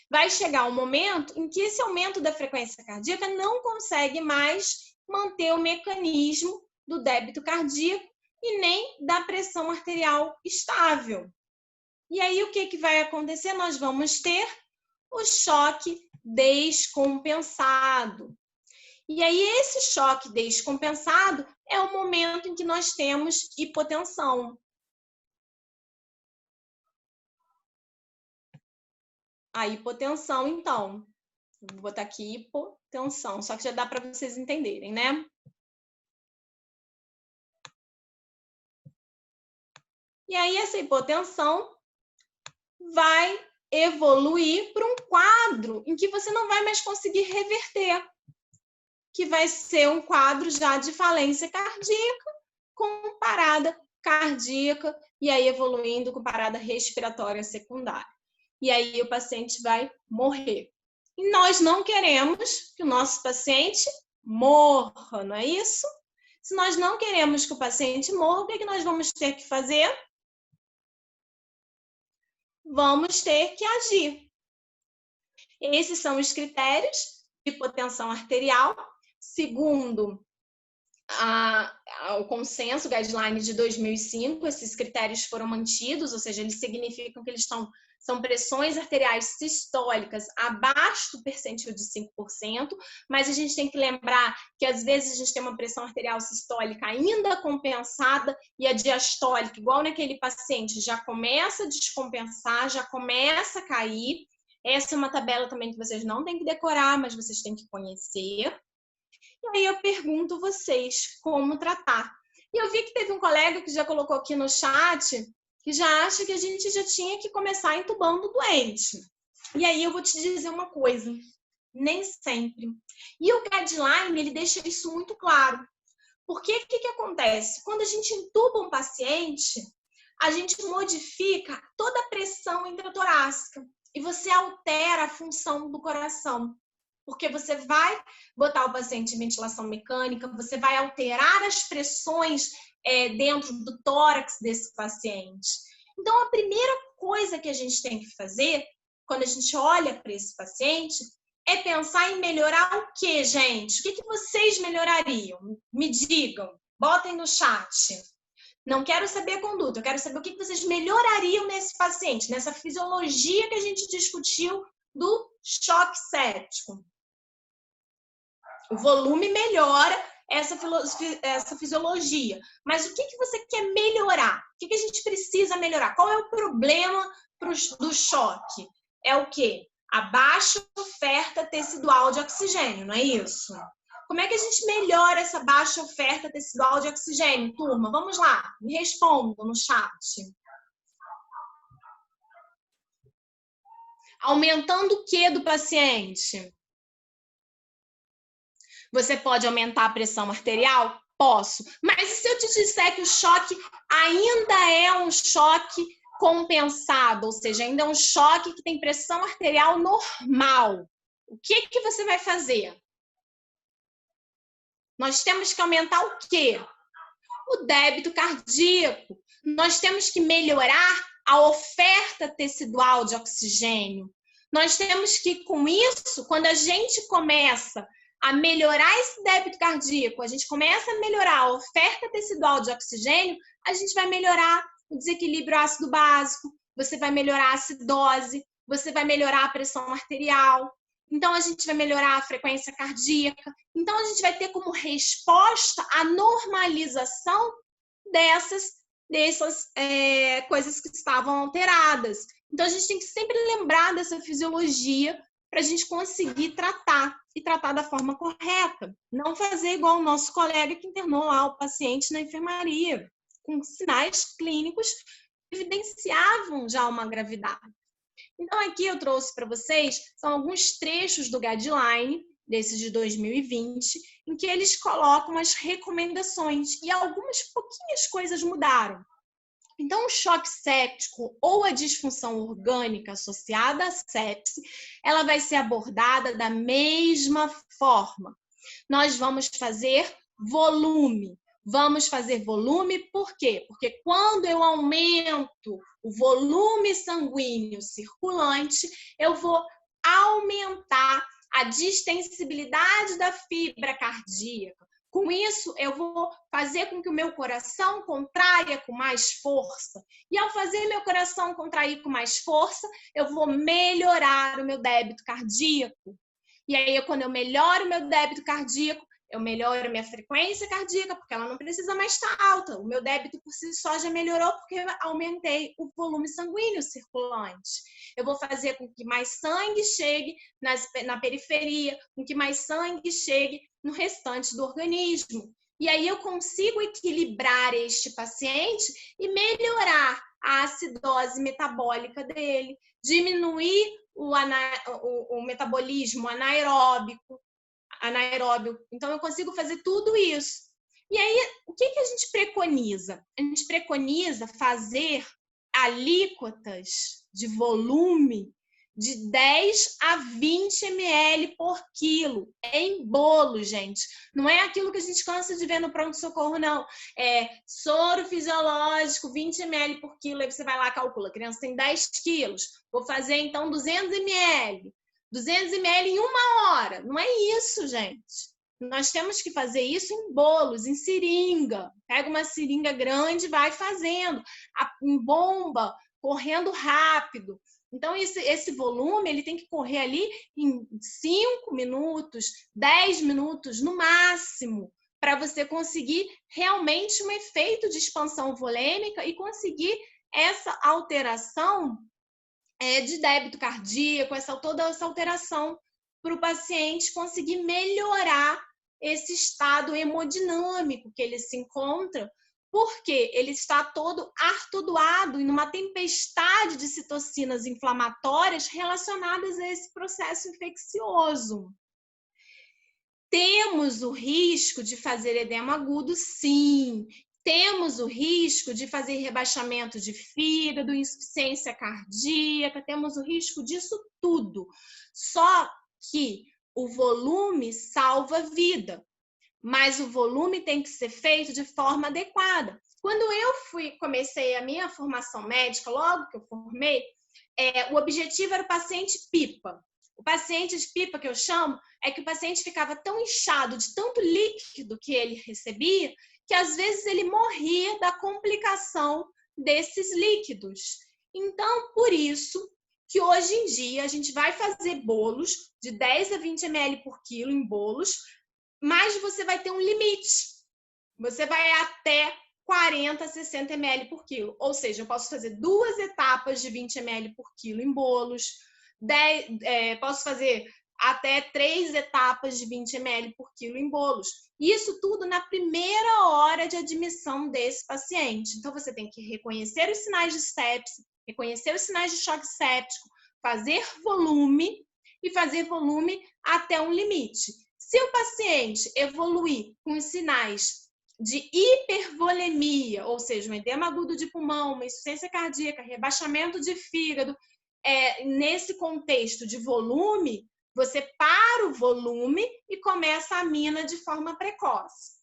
Vai chegar um momento em que esse aumento da frequência cardíaca não consegue mais manter o mecanismo do débito cardíaco e nem da pressão arterial estável. E aí, o que vai acontecer? Nós vamos ter o choque descompensado. E aí, esse choque descompensado é o momento em que nós temos hipotensão. A hipotensão, então, vou botar aqui hipotensão, só que já dá para vocês entenderem, né? E aí, essa hipotensão vai evoluir para um quadro em que você não vai mais conseguir reverter, que vai ser um quadro já de falência cardíaca com parada cardíaca e aí evoluindo com parada respiratória secundária. E aí o paciente vai morrer. E nós não queremos que o nosso paciente morra, não é isso? Se nós não queremos que o paciente morra, o que nós vamos ter que fazer? Vamos ter que agir. Esses são os critérios de hipotensão arterial, segundo o consenso guideline de 2005, esses critérios foram mantidos, ou seja, eles significam que eles são pressões arteriais sistólicas abaixo do percentil de 5%, mas a gente tem que lembrar que às vezes a gente tem uma pressão arterial sistólica ainda compensada e a diastólica, igual naquele paciente, já começa a descompensar, já começa a cair. Essa é uma tabela também que vocês não têm que decorar, mas vocês têm que conhecer. E aí eu pergunto vocês como tratar. E eu vi que teve um colega que já colocou aqui no chat que já acha que a gente já tinha que começar entubando o doente. E aí eu vou te dizer uma coisa, nem sempre. E o guideline, ele deixa isso muito claro. Porque o que acontece? Quando a gente entuba um paciente, a gente modifica toda a pressão intratorácica e você altera a função do coração. Porque você vai botar o paciente em ventilação mecânica, você vai alterar as pressões dentro do tórax desse paciente. Então, a primeira coisa que a gente tem que fazer, quando a gente olha para esse paciente, é pensar em melhorar o quê, gente? O que vocês melhorariam? Me digam, botem no chat. Não quero saber a conduta, eu quero saber o que vocês melhorariam nesse paciente, nessa fisiologia que a gente discutiu do choque séptico. O volume melhora essa fisiologia. Mas o que você quer melhorar? O que a gente precisa melhorar? Qual é o problema do choque? É o quê? A baixa oferta tecidual de oxigênio, não é isso? Como é que a gente melhora essa baixa oferta tecidual de oxigênio, turma? Vamos lá, me respondam no chat. Aumentando o que do paciente? Você pode aumentar a pressão arterial? Posso. Mas e se eu te disser que o choque ainda é um choque compensado, ou seja, ainda é um choque que tem pressão arterial normal. O que que você vai fazer? Nós temos que aumentar o quê? O débito cardíaco. Nós temos que melhorar a oferta tecidual de oxigênio. Nós temos que, com isso, quando a gente começa a melhorar esse débito cardíaco, a gente começa a melhorar a oferta tecidual de oxigênio, a gente vai melhorar o desequilíbrio ácido básico, você vai melhorar a acidose, você vai melhorar a pressão arterial. Então, a gente vai melhorar a frequência cardíaca. Então, a gente vai ter como resposta a normalização dessas coisas que estavam alteradas. Então, a gente tem que sempre lembrar dessa fisiologia para a gente conseguir tratar e tratar da forma correta. Não fazer igual o nosso colega que internou lá o paciente na enfermaria, com sinais clínicos que evidenciavam já uma gravidade. Então, aqui eu trouxe para vocês, são alguns trechos do guideline, desses de 2020, em que eles colocam as recomendações e algumas pouquinhas coisas mudaram. Então, o choque séptico ou a disfunção orgânica associada à sepse, ela vai ser abordada da mesma forma. Nós vamos fazer volume. Vamos fazer volume por quê? Porque quando eu aumento o volume sanguíneo circulante, eu vou aumentar a distensibilidade da fibra cardíaca. Com isso, eu vou fazer com que o meu coração contraia com mais força. E ao fazer meu coração contrair com mais força, eu vou melhorar o meu débito cardíaco. E aí, quando eu melhoro o meu débito cardíaco, eu melhoro a minha frequência cardíaca, porque ela não precisa mais estar alta. O meu débito por si só já melhorou, porque eu aumentei o volume sanguíneo circulante. Eu vou fazer com que mais sangue chegue na periferia, com que mais sangue chegue no restante do organismo. E aí eu consigo equilibrar este paciente e melhorar a acidose metabólica dele, diminuir o metabolismo anaeróbio. Então, eu consigo fazer tudo isso. E aí, o que a gente preconiza? A gente preconiza fazer alíquotas de volume de 10 a 20 ml por quilo em bolo, gente. Não é aquilo que a gente cansa de ver no pronto-socorro, não. É soro fisiológico, 20 ml por quilo, aí você vai lá e calcula. A criança tem 10 quilos. Vou fazer, então, 200 ml. 200 ml em 1 hora. Não é isso, gente. Nós temos que fazer isso em bolos, em seringa. Pega uma seringa grande e vai fazendo. Em bomba, correndo rápido. Então, esse volume ele tem que correr ali em 5 minutos, 10 minutos no máximo, para você conseguir realmente um efeito de expansão volêmica e conseguir essa alteração de débito cardíaco, toda essa alteração para o paciente conseguir melhorar esse estado hemodinâmico que ele se encontra, porque ele está todo atordoado em uma tempestade de citocinas inflamatórias relacionadas a esse processo infeccioso. Temos o risco de fazer edema agudo, sim. Temos o risco de fazer rebaixamento de fígado, insuficiência cardíaca, temos o risco disso tudo. Só que o volume salva vida, mas o volume tem que ser feito de forma adequada. Quando eu comecei a minha formação médica, logo que eu formei, o objetivo era o paciente pipa. O paciente de pipa, que eu chamo, é que o paciente ficava tão inchado de tanto líquido que ele recebia, que às vezes ele morria da complicação desses líquidos. Então, por isso que hoje em dia a gente vai fazer bolos de 10 a 20 ml por quilo em bolos, mas você vai ter um limite. Você vai até 40 a 60 ml por quilo. Ou seja, eu posso fazer 2 etapas de 20 ml por quilo em bolos, posso fazer até 3 etapas de 20 ml por quilo em bolos. Isso tudo na primeira hora de admissão desse paciente. Então, você tem que reconhecer os sinais de sepse, reconhecer os sinais de choque séptico, fazer volume e fazer volume até um limite. Se o paciente evoluir com os sinais de hipervolemia, ou seja, um edema agudo de pulmão, uma insuficiência cardíaca, rebaixamento de fígado, nesse contexto de volume, você para o volume e começa a mina de forma precoce.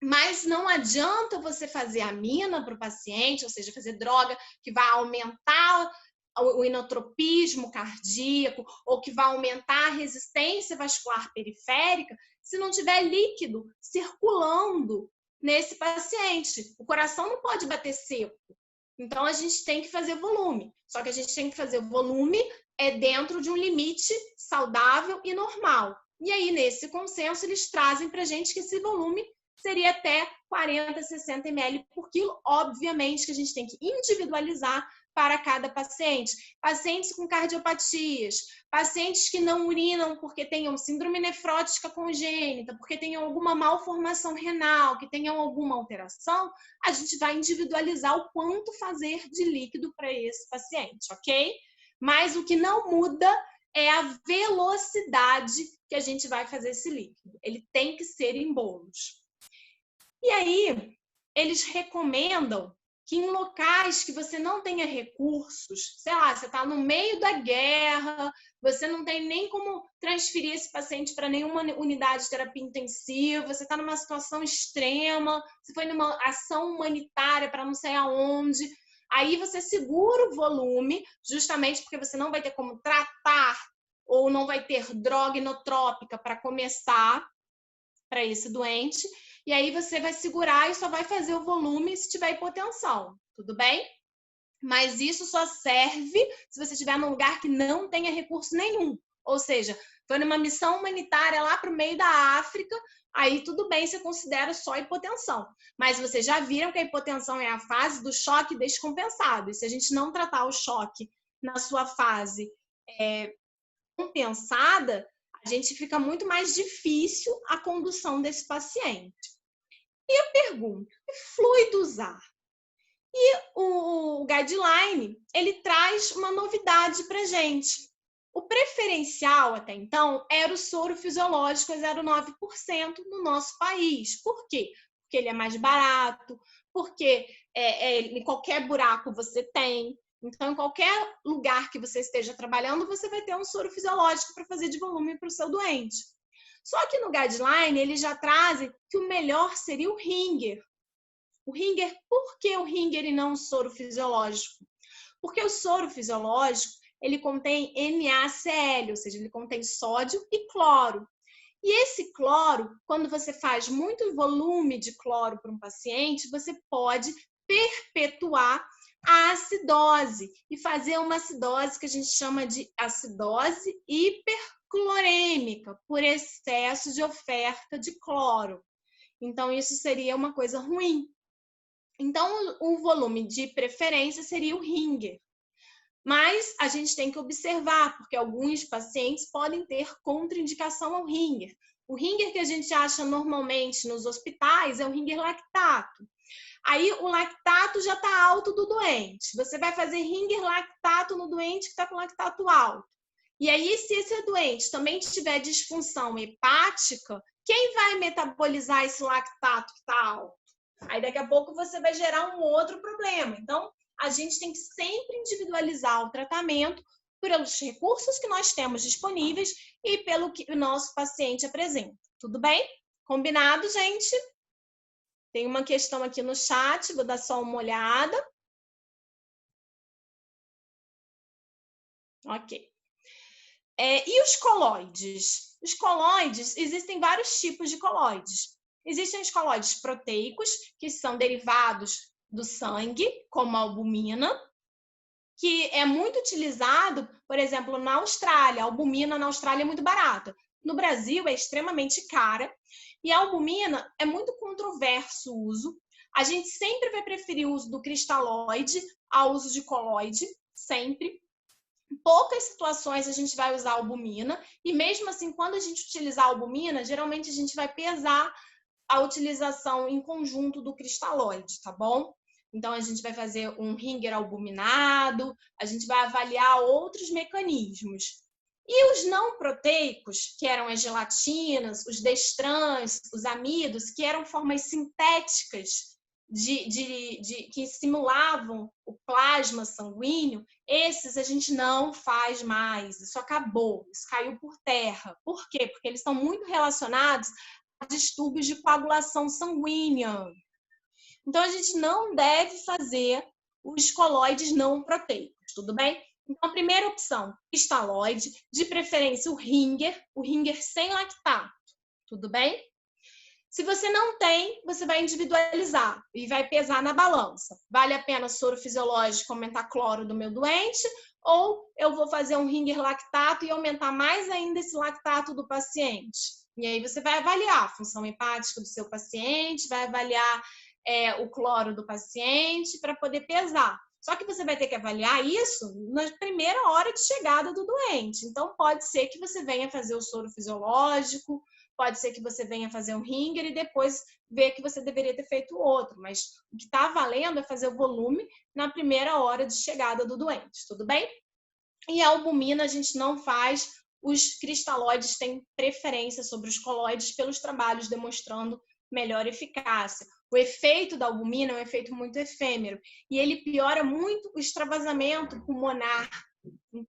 Mas não adianta você fazer a mina para o paciente, ou seja, fazer droga que vai aumentar o inotropismo cardíaco ou que vai aumentar a resistência vascular periférica, se não tiver líquido circulando nesse paciente. O coração não pode bater seco. Então, a gente tem que fazer volume. Só que a gente tem que fazer volume dentro de um limite saudável e normal. E aí, nesse consenso, eles trazem para a gente que esse volume seria até 40, 60 ml por quilo. Obviamente que a gente tem que individualizar para cada paciente. Pacientes com cardiopatias, pacientes que não urinam porque tenham síndrome nefrótica congênita, porque tenham alguma malformação renal, que tenham alguma alteração, a gente vai individualizar o quanto fazer de líquido para esse paciente, ok? Mas o que não muda é a velocidade que a gente vai fazer esse líquido. Ele tem que ser em bolos. E aí, eles recomendam que em locais que você não tenha recursos, sei lá, você está no meio da guerra, você não tem nem como transferir esse paciente para nenhuma unidade de terapia intensiva, você está numa situação extrema, você foi numa ação humanitária para não sei aonde, aí você segura o volume, justamente porque você não vai ter como tratar ou não vai ter droga inotrópica para começar para esse doente, e aí você vai segurar e só vai fazer o volume se tiver hipotensão, tudo bem? Mas isso só serve se você estiver num lugar que não tenha recurso nenhum. Ou seja, foi numa missão humanitária lá para o meio da África, aí tudo bem, você considera só hipotensão. Mas vocês já viram que a hipotensão é a fase do choque descompensado. E se a gente não tratar o choque na sua fase compensada, a gente fica muito mais difícil a condução desse paciente. E eu pergunto, que fluido usar? E o guideline, ele traz uma novidade para a gente. O preferencial, até então, era o soro fisiológico a 0,9% no nosso país. Por quê? Porque ele é mais barato, porque em qualquer buraco você tem. Então, em qualquer lugar que você esteja trabalhando, você vai ter um soro fisiológico para fazer de volume para o seu doente. Só que no guideline, eles já trazem que o melhor seria o Ringer. O Ringer, por que o Ringer e não o soro fisiológico? Porque o soro fisiológico, ele contém NaCl, ou seja, ele contém sódio e cloro. E esse cloro, quando você faz muito volume de cloro para um paciente, você pode perpetuar a acidose e fazer uma acidose que a gente chama de acidose hiperclorêmica, por excesso de oferta de cloro. Então, isso seria uma coisa ruim. Então, o volume de preferência seria o Ringer. Mas a gente tem que observar, porque alguns pacientes podem ter contraindicação ao Ringer. O Ringer que a gente acha normalmente nos hospitais é o Ringer lactato. Aí o lactato já está alto do doente. Você vai fazer Ringer lactato no doente que está com lactato alto. E aí, se esse doente também tiver disfunção hepática, quem vai metabolizar esse lactato que está alto? Aí daqui a pouco você vai gerar um outro problema. Então, a gente tem que sempre individualizar o tratamento pelos recursos que nós temos disponíveis e pelo que o nosso paciente apresenta. Tudo bem? Combinado, gente? Tem uma questão aqui no chat, vou dar só uma olhada. Ok. E os coloides? Os coloides, existem vários tipos de coloides. Existem os coloides proteicos, que são derivados do sangue, como a albumina, que é muito utilizado, por exemplo, na Austrália. A albumina na Austrália é muito barata. No Brasil é extremamente cara. E a albumina é muito controverso o uso. A gente sempre vai preferir o uso do cristalóide ao uso de coloide, sempre. Em poucas situações a gente vai usar a albumina. E mesmo assim, quando a gente utilizar a albumina, geralmente a gente vai pesar a utilização em conjunto do cristalóide, tá bom? Então, a gente vai fazer um Ringer albuminado, a gente vai avaliar outros mecanismos. E os não proteicos, que eram as gelatinas, os destrans, os amidos, que eram formas sintéticas que simulavam o plasma sanguíneo, esses a gente não faz mais. Isso acabou, isso caiu por terra. Por quê? Porque eles estão muito relacionados a distúrbios de coagulação sanguínea. Então, a gente não deve fazer os coloides não proteicos, tudo bem? Então, a primeira opção, cristalóide, de preferência o Ringer sem lactato, tudo bem? Se você não tem, você vai individualizar e vai pesar na balança. Vale a pena soro fisiológico aumentar cloro do meu doente ou eu vou fazer um Ringer lactato e aumentar mais ainda esse lactato do paciente? E aí você vai avaliar a função hepática do seu paciente, vai avaliar o cloro do paciente para poder pesar. Só que você vai ter que avaliar isso na primeira hora de chegada do doente. Então, pode ser que você venha fazer o soro fisiológico, pode ser que você venha fazer um Ringer e depois ver que você deveria ter feito outro. Mas o que está valendo é fazer o volume na primeira hora de chegada do doente, tudo bem? E a albumina a gente não faz. Os cristalóides têm preferência sobre os coloides pelos trabalhos demonstrando melhor eficácia. O efeito da albumina é um efeito muito efêmero e ele piora muito o extravasamento pulmonar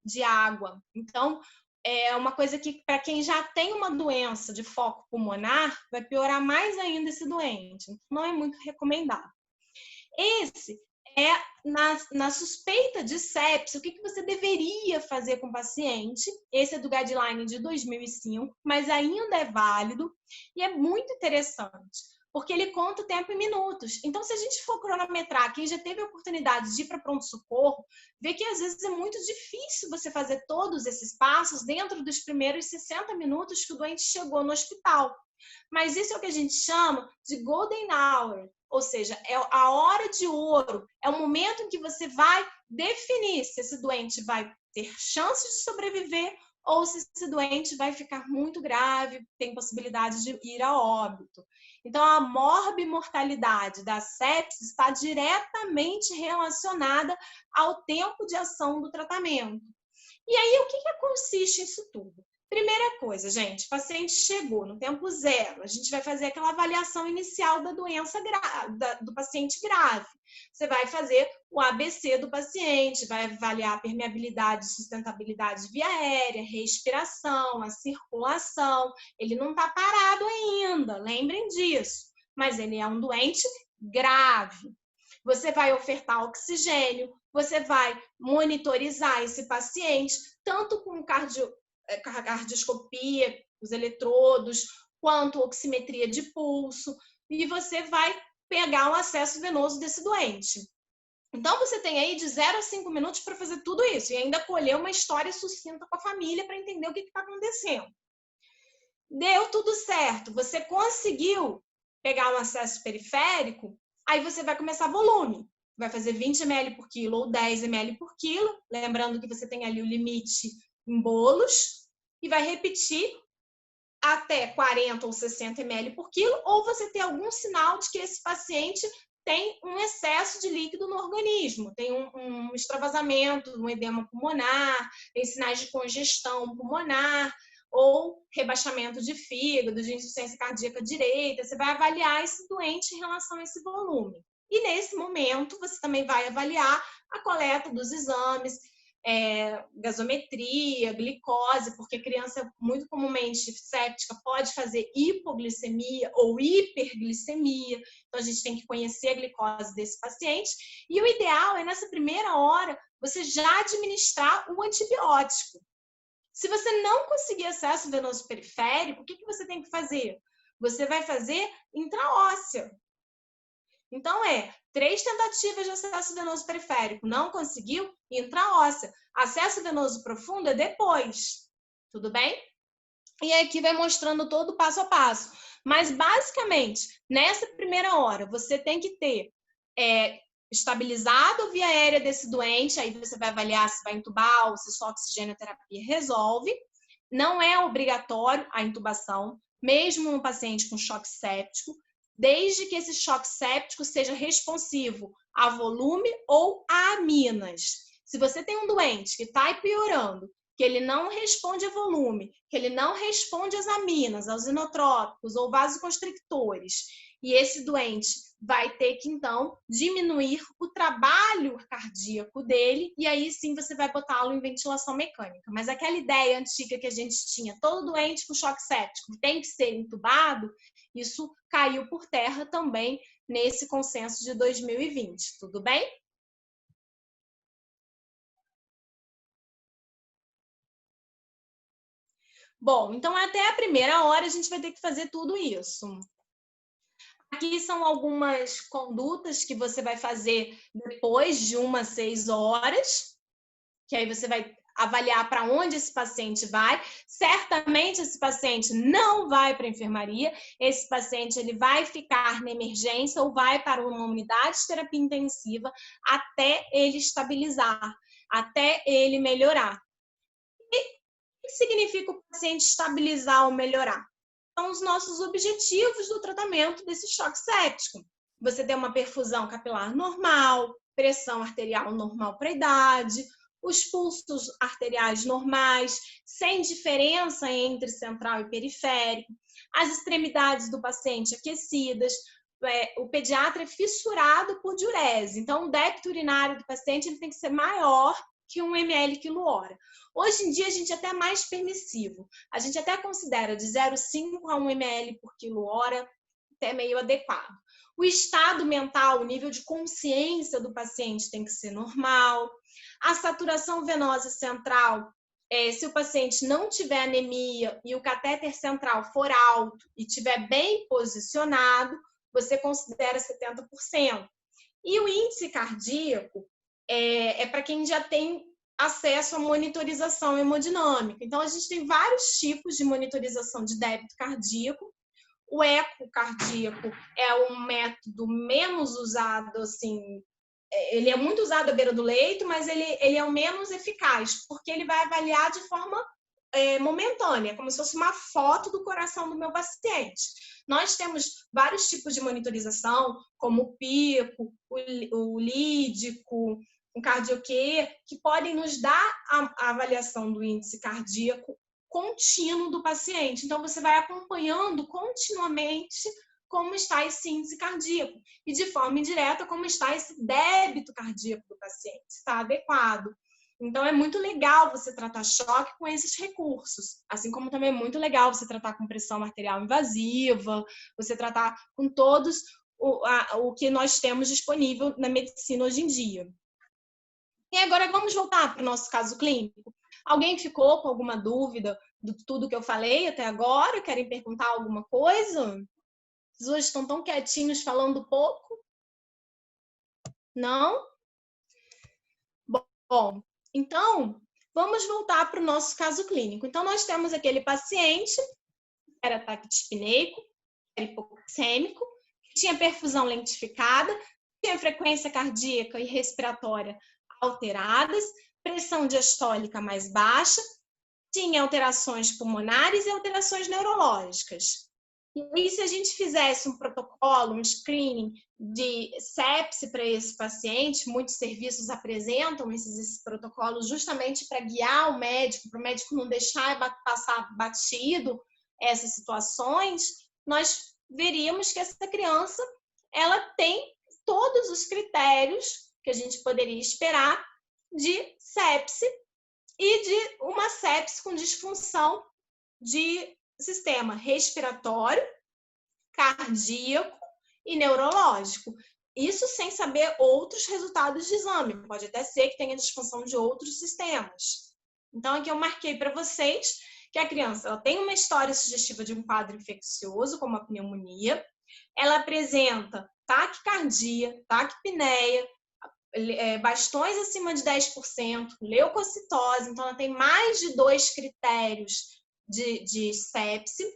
de água. Então, é uma coisa que, para quem já tem uma doença de foco pulmonar, vai piorar mais ainda esse doente. Não é muito recomendável. Esse é na suspeita de sepse, o que você deveria fazer com o paciente. Esse é do guideline de 2005, mas ainda é válido e é muito interessante, porque ele conta o tempo em minutos. Então, se a gente for cronometrar, quem já teve a oportunidade de ir para pronto-socorro, vê que às vezes é muito difícil você fazer todos esses passos dentro dos primeiros 60 minutos que o doente chegou no hospital. Mas isso é o que a gente chama de golden hour, ou seja, é a hora de ouro, é o momento em que você vai definir se esse doente vai ter chance de sobreviver ou se esse doente vai ficar muito grave, tem possibilidade de ir a óbito. Então, a morbimortalidade da sepse está diretamente relacionada ao tempo de ação do tratamento. E aí, o que consiste isso tudo? Primeira coisa, gente, o paciente chegou no tempo zero, a gente vai fazer aquela avaliação inicial da doença do paciente grave. Você vai fazer o ABC do paciente, vai avaliar a permeabilidade e sustentabilidade via aérea, respiração, a circulação. Ele não está parado ainda, lembrem disso, mas ele é um doente grave. Você vai ofertar oxigênio, você vai monitorizar esse paciente, tanto com cardioscopia, os eletrodos, quanto oximetria de pulso, e você vai pegar o acesso venoso desse doente. Então, você tem aí de 0 a 5 minutos para fazer tudo isso, e ainda colher uma história sucinta com a família para entender o que está acontecendo. Deu tudo certo, você conseguiu pegar um acesso periférico, aí você vai começar volume. Vai fazer 20 ml por quilo ou 10 ml por quilo, lembrando que você tem ali o limite em bolos, e vai repetir até 40 ou 60 ml por quilo, ou você tem algum sinal de que esse paciente tem um excesso de líquido no organismo, tem um extravasamento, um edema pulmonar, tem sinais de congestão pulmonar, ou rebaixamento de fígado, de insuficiência cardíaca direita. Você vai avaliar esse doente em relação a esse volume. E nesse momento, você também vai avaliar a coleta dos exames, gasometria, glicose, porque criança muito comumente séptica pode fazer hipoglicemia ou hiperglicemia, então a gente tem que conhecer a glicose desse paciente, e o ideal é nessa primeira hora você já administrar o antibiótico. Se você não conseguir acesso venoso periférico, o que você tem que fazer? Você vai fazer intraóssea. Então, 3 tentativas de acesso venoso periférico. Não conseguiu? Intraóssea. Acesso venoso profundo é depois. Tudo bem? E aqui vai mostrando todo o passo a passo. Mas, basicamente, nessa primeira hora, você tem que ter estabilizado a via aérea desse doente. Aí você vai avaliar se vai intubar ou se só oxigenoterapia resolve. Não é obrigatório a intubação, mesmo um paciente com choque séptico, desde que esse choque séptico seja responsivo a volume ou a aminas. Se você tem um doente que está piorando, que ele não responde a volume, que ele não responde às aminas, aos inotrópicos ou vasoconstrictores, e esse doente vai ter que, então, diminuir o trabalho cardíaco dele, e aí sim você vai botá-lo em ventilação mecânica. Mas aquela ideia antiga que a gente tinha, todo doente com choque séptico tem que ser entubado, isso caiu por terra também nesse consenso de 2020. Tudo bem? Bom, então até a primeira hora a gente vai ter que fazer tudo isso. Aqui são algumas condutas que você vai fazer depois de 1 a 6 horas, que aí você vai avaliar para onde esse paciente vai. Certamente esse paciente não vai para a enfermaria, esse paciente ele vai ficar na emergência ou vai para uma unidade de terapia intensiva até ele estabilizar, até ele melhorar. O que significa o paciente estabilizar ou melhorar? São os nossos objetivos do tratamento desse choque séptico. Você tem uma perfusão capilar normal, pressão arterial normal para a idade, os pulsos arteriais normais, sem diferença entre central e periférico, as extremidades do paciente aquecidas, o pediatra é fissurado por diurese, então o débito urinário do paciente ele tem que ser maior que 1 ml quilo hora. Hoje em dia, a gente é até mais permissivo. A gente até considera de 0,5 a 1 ml por quilo hora até meio adequado. O estado mental, o nível de consciência do paciente tem que ser normal. A saturação venosa central, se o paciente não tiver anemia e o catéter central for alto e estiver bem posicionado, você considera 70%. E o índice cardíaco é para quem já tem acesso à monitorização hemodinâmica. Então, a gente tem vários tipos de monitorização de débito cardíaco. O eco cardíaco é um método menos usado, assim, ele é muito usado à beira do leito, mas ele é o menos eficaz, porque ele vai avaliar de forma momentânea, como se fosse uma foto do coração do meu paciente. Nós temos vários tipos de monitorização, como o pico, o lídico, o cardioquê, que podem nos dar a avaliação do índice cardíaco contínuo do paciente. Então, você vai acompanhando continuamente como está esse índice cardíaco e, de forma indireta, como está esse débito cardíaco do paciente, está adequado. Então, é muito legal você tratar choque com esses recursos, assim como também é muito legal você tratar com pressão arterial invasiva, você tratar com todos o que nós temos disponível na medicina hoje em dia. E agora vamos voltar para o nosso caso clínico. Alguém ficou com alguma dúvida de tudo que eu falei até agora? Querem perguntar alguma coisa? Os hoje estão tão quietinhos falando pouco? Não? Bom, então vamos voltar para o nosso caso clínico. Então, nós temos aquele paciente que era ataque dispneico, era hipoxêmico, que tinha perfusão lentificada, tinha frequência cardíaca e respiratória alteradas, pressão diastólica mais baixa, tinha alterações pulmonares e alterações neurológicas. E aí, se a gente fizesse um protocolo, um screening de sepse para esse paciente, muitos serviços apresentam esses protocolos justamente para guiar o médico, para o médico não deixar passar batido essas situações, nós veríamos que essa criança ela tem todos os critérios que a gente poderia esperar de sepse e de uma sepse com disfunção de sistema respiratório, cardíaco e neurológico. Isso sem saber outros resultados de exame. Pode até ser que tenha disfunção de outros sistemas. Então, aqui eu marquei para vocês que a criança ela tem uma história sugestiva de um quadro infeccioso, como a pneumonia. Ela apresenta taquicardia, taquipneia, bastões acima de 10%, leucocitose. Então, ela tem mais de 2 critérios de sepse,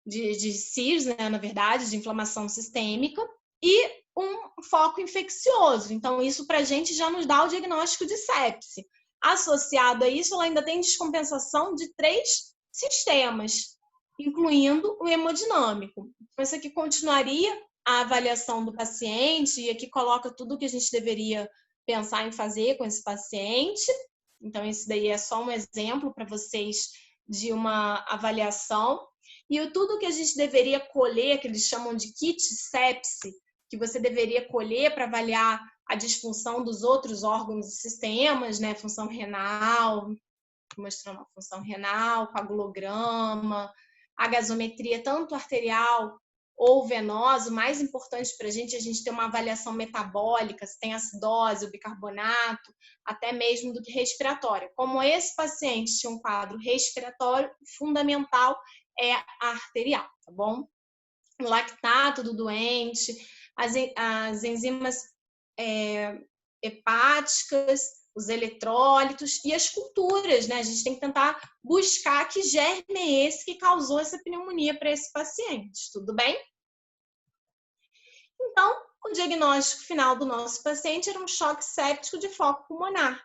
de CIRS, né, na verdade, de inflamação sistêmica, e um foco infeccioso. Então, isso para a gente já nos dá o diagnóstico de sepse. Associado a isso, ela ainda tem descompensação de 3 sistemas, incluindo o hemodinâmico. Então, isso aqui continuaria a avaliação do paciente, e aqui coloca tudo o que a gente deveria pensar em fazer com esse paciente. Então, esse daí é só um exemplo para vocês de uma avaliação. E tudo que a gente deveria colher, que eles chamam de kit sepse, que você deveria colher para avaliar a disfunção dos outros órgãos e sistemas, né? Função renal, mostrando a função renal, coagulograma, a gasometria, tanto arterial ou venosa. O mais importante para a gente ter uma avaliação metabólica, se tem acidose, o bicarbonato, até mesmo do que respiratória. Como esse paciente tinha um quadro respiratório, fundamental é a arterial, tá bom? O lactato do doente, as enzimas hepáticas, os eletrólitos e as culturas, né? A gente tem que tentar buscar que germe é esse que causou essa pneumonia para esse paciente, tudo bem? Então, o diagnóstico final do nosso paciente era um choque séptico de foco pulmonar.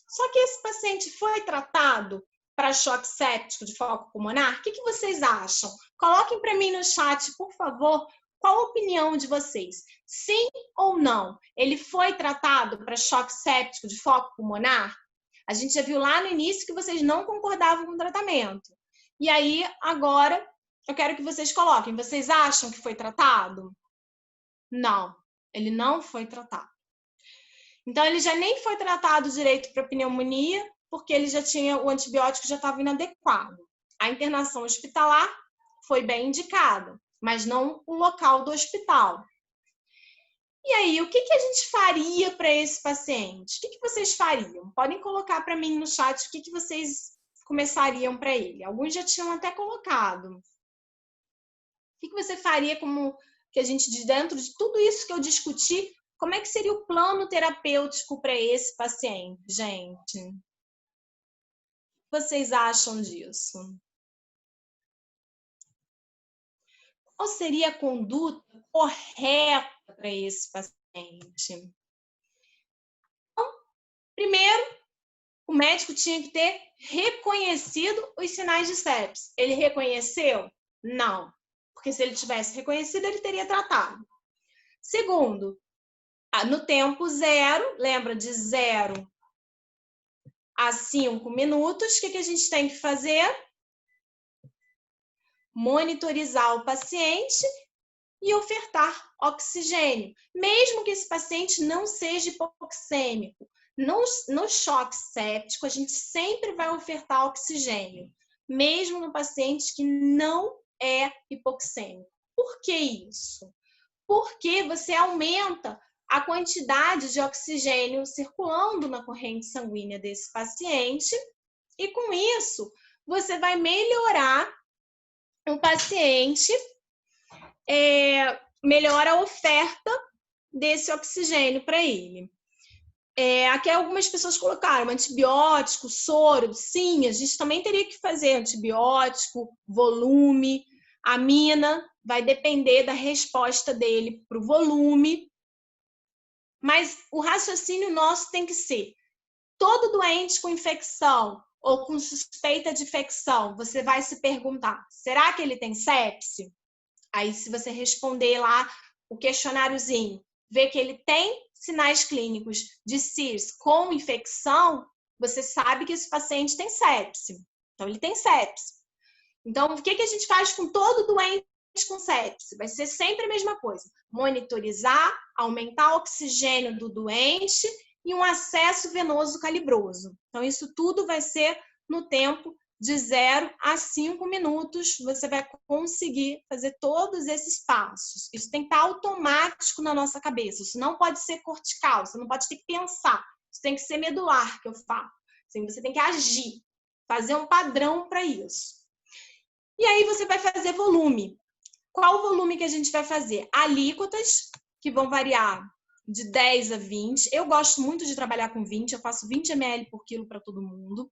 Só que esse paciente foi tratado para choque séptico de foco pulmonar? O que vocês acham? Coloquem para mim no chat, por favor, qual a opinião de vocês? Sim ou não? Ele foi tratado para choque séptico de foco pulmonar? A gente já viu lá no início que vocês não concordavam com o tratamento. E aí, agora, eu quero que vocês coloquem. Vocês acham que foi tratado? Não, ele não foi tratado. Então, ele já nem foi tratado direito para pneumonia, porque ele já tinha, o antibiótico já estava inadequado. A internação hospitalar foi bem indicada, mas não o local do hospital. E aí, o que a gente faria para esse paciente? O que vocês fariam? Podem colocar para mim no chat o que vocês começariam para ele. Alguns já tinham até colocado. O que você faria como que a gente, de dentro de tudo isso que eu discuti, como é que seria o plano terapêutico para esse paciente, gente? O que vocês acham disso? Qual seria a conduta correta para esse paciente? Então, primeiro, o médico tinha que ter reconhecido os sinais de sepse. Ele reconheceu? Não. Porque se ele tivesse reconhecido, ele teria tratado. Segundo, no tempo zero, lembra de 0 a 5 minutos, o que a gente tem que fazer? Monitorizar o paciente e ofertar oxigênio, mesmo que esse paciente não seja hipoxêmico. No choque séptico, a gente sempre vai ofertar oxigênio, mesmo no paciente que não é hipoxêmico. Por que isso? Porque você aumenta a quantidade de oxigênio circulando na corrente sanguínea desse paciente e, com isso, você vai melhorar o paciente, melhora a oferta desse oxigênio para ele. Aqui algumas pessoas colocaram antibiótico, soro. Sim, a gente também teria que fazer antibiótico, volume, amina, vai depender da resposta dele para o volume. Mas o raciocínio nosso tem que ser: todo doente com infecção ou com suspeita de infecção, você vai se perguntar, será que ele tem sepse? Aí, se você responder lá o questionáriozinho, ver que ele tem sinais clínicos de SIRS com infecção, você sabe que esse paciente tem sepse. Então, ele tem sepse. Então, o que a gente faz com todo doente com sepse? Vai ser sempre a mesma coisa. Monitorizar, aumentar o oxigênio do doente e um acesso venoso calibroso. Então, isso tudo vai ser no tempo de 0 a 5 minutos, você vai conseguir fazer todos esses passos. Isso tem que estar automático na nossa cabeça. Isso não pode ser cortical, você não pode ter que pensar. Isso tem que ser medular, que eu falo. Assim, você tem que agir, fazer um padrão para isso. E aí você vai fazer volume. Qual o volume que a gente vai fazer? Alíquotas, que vão variar de 10 a 20. Eu gosto muito de trabalhar com 20, eu faço 20 ml por quilo para todo mundo.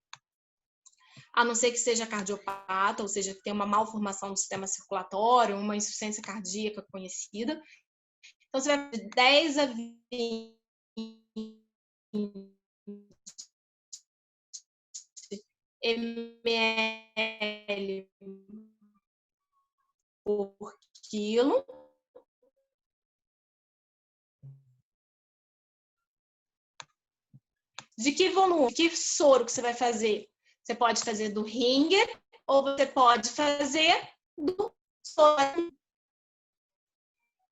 A não ser que seja cardiopata, ou seja, que tenha uma malformação do sistema circulatório, uma insuficiência cardíaca conhecida. Então, você vai de 10 a 20 ml por quilo. De que volume, que soro que você vai fazer? Você pode fazer do Ringer ou você pode fazer do soro.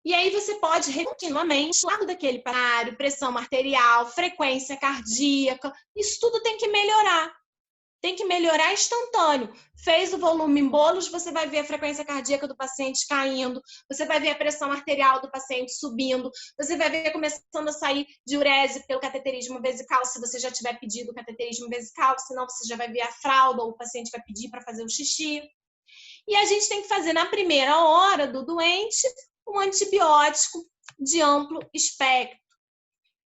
E aí você pode continuamente, lado daquele parário, pressão arterial, frequência cardíaca, isso tudo tem que melhorar. Tem que melhorar instantâneo. Fez o volume em bolos, você vai ver a frequência cardíaca do paciente caindo, você vai ver a pressão arterial do paciente subindo, você vai ver começando a sair diurese pelo cateterismo vesical, se você já tiver pedido o cateterismo vesical, senão você já vai ver a fralda, ou o paciente vai pedir para fazer o xixi. E a gente tem que fazer na primeira hora do doente um antibiótico de amplo espectro.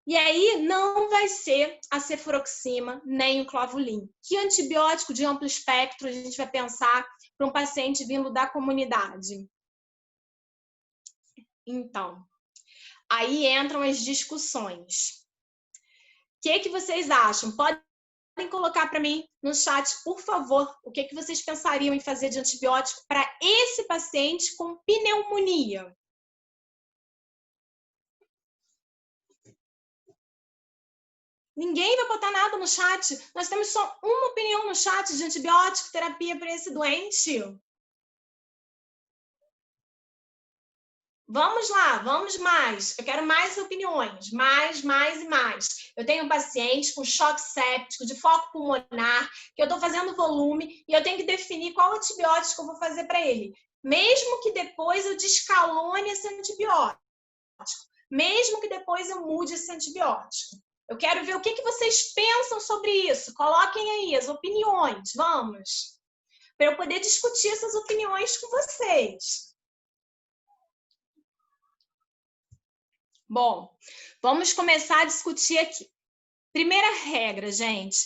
E aí não vai ser a cefuroxima nem o clavulin. Que antibiótico de amplo espectro a gente vai pensar para um paciente vindo da comunidade? Então, aí entram as discussões. O que vocês acham? Podem colocar para mim no chat, por favor, o que vocês pensariam em fazer de antibiótico para esse paciente com pneumonia? Ninguém vai botar nada no chat. Nós temos só uma opinião no chat de antibiótico, terapia para esse doente. Vamos lá, vamos mais. Eu quero mais opiniões. Mais e mais. Eu tenho um paciente com choque séptico, de foco pulmonar, que eu estou fazendo volume e eu tenho que definir qual antibiótico eu vou fazer para ele. Mesmo que depois eu descalone esse antibiótico. Mesmo que depois eu mude esse antibiótico. Eu quero ver o que vocês pensam sobre isso. Coloquem aí as opiniões, vamos. Para eu poder discutir essas opiniões com vocês. Bom, vamos começar a discutir aqui. Primeira regra, gente.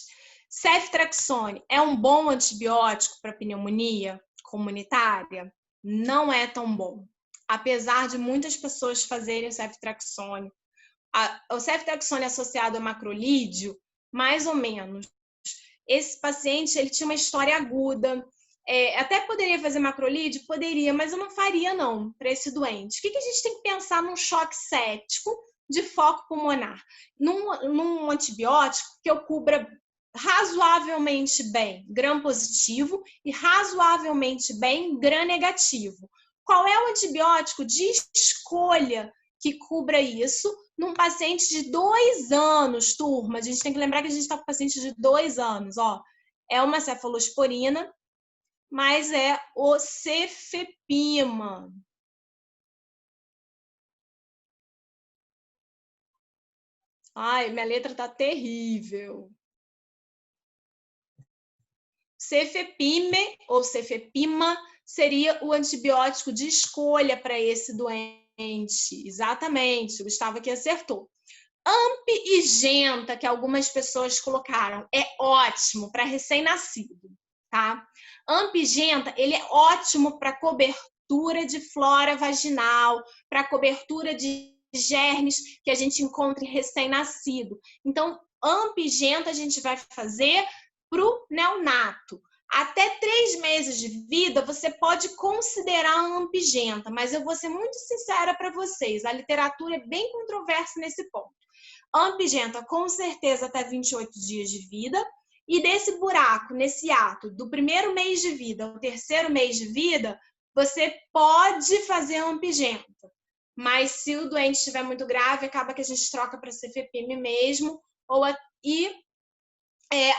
Ceftriaxone é um bom antibiótico para pneumonia comunitária? Não é tão bom. Apesar de muitas pessoas fazerem o ceftriaxone. O ceftriaxone associado a macrolídeo, mais ou menos. Esse paciente ele tinha uma história aguda. Até poderia fazer macrolídeo? Poderia, mas eu não faria não para esse doente. O que a gente tem que pensar num choque séptico de foco pulmonar? Num antibiótico que eu cubra razoavelmente bem gram positivo e razoavelmente bem gram negativo. Qual é o antibiótico de escolha que cubra isso num paciente de 2 anos, turma? A gente tem que lembrar que a gente está com paciente de 2 anos, ó. É uma cefalosporina, mas é o cefepima. Ai, minha letra tá terrível. Cefepime ou cefepima seria o antibiótico de escolha para esse doente. Exatamente, o Gustavo aqui acertou. Ampigenta, que algumas pessoas colocaram, é ótimo para recém-nascido, tá? Ampigenta, ele é ótimo para cobertura de flora vaginal, para cobertura de germes que a gente encontra em recém-nascido. Então, ampigenta a gente vai fazer para o neonato. Até 3 meses de vida, você pode considerar a ampigenta, mas eu vou ser muito sincera para vocês, a literatura é bem controversa nesse ponto. Ampigenta, com certeza, até 28 dias de vida, e desse buraco, nesse ato, do primeiro mês de vida ao terceiro mês de vida, você pode fazer ampigenta. Mas se o doente estiver muito grave, acaba que a gente troca para cefepime mesmo,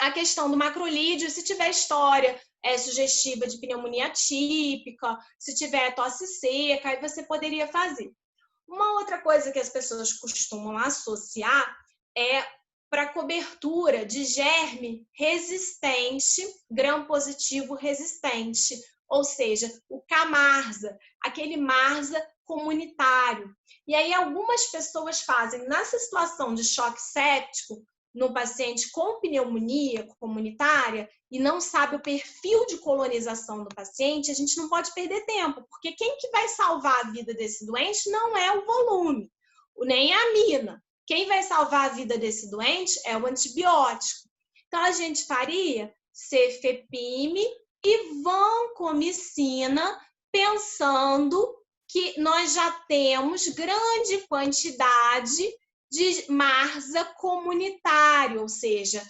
a questão do macrolídeo, se tiver história sugestiva de pneumonia atípica, se tiver tosse seca, aí você poderia fazer. Uma outra coisa que as pessoas costumam associar é para cobertura de germe resistente, gram positivo resistente, ou seja, o Camarsa, aquele Marsa comunitário. E aí algumas pessoas fazem, nessa situação de choque séptico, no paciente com pneumonia comunitária e não sabe o perfil de colonização do paciente, a gente não pode perder tempo, porque quem que vai salvar a vida desse doente não é o volume, nem a amina. Quem vai salvar a vida desse doente é o antibiótico. Então, a gente faria cefepime e vancomicina, pensando que nós já temos grande quantidade de Marsa comunitário, ou seja,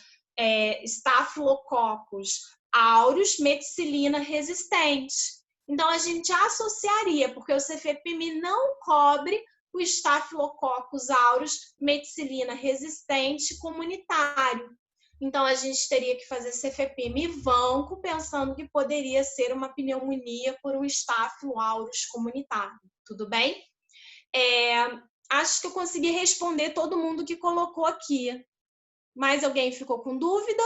Staphylococcus aureus meticilina resistente. Então, a gente associaria, porque o CFEPIMI não cobre o Staphylococcus aureus meticilina resistente comunitário. Então, a gente teria que fazer CFEPIMI vanco, pensando que poderia ser uma pneumonia por um Staphylo aureus comunitário. Tudo bem? Acho que eu consegui responder todo mundo que colocou aqui. Mais alguém ficou com dúvida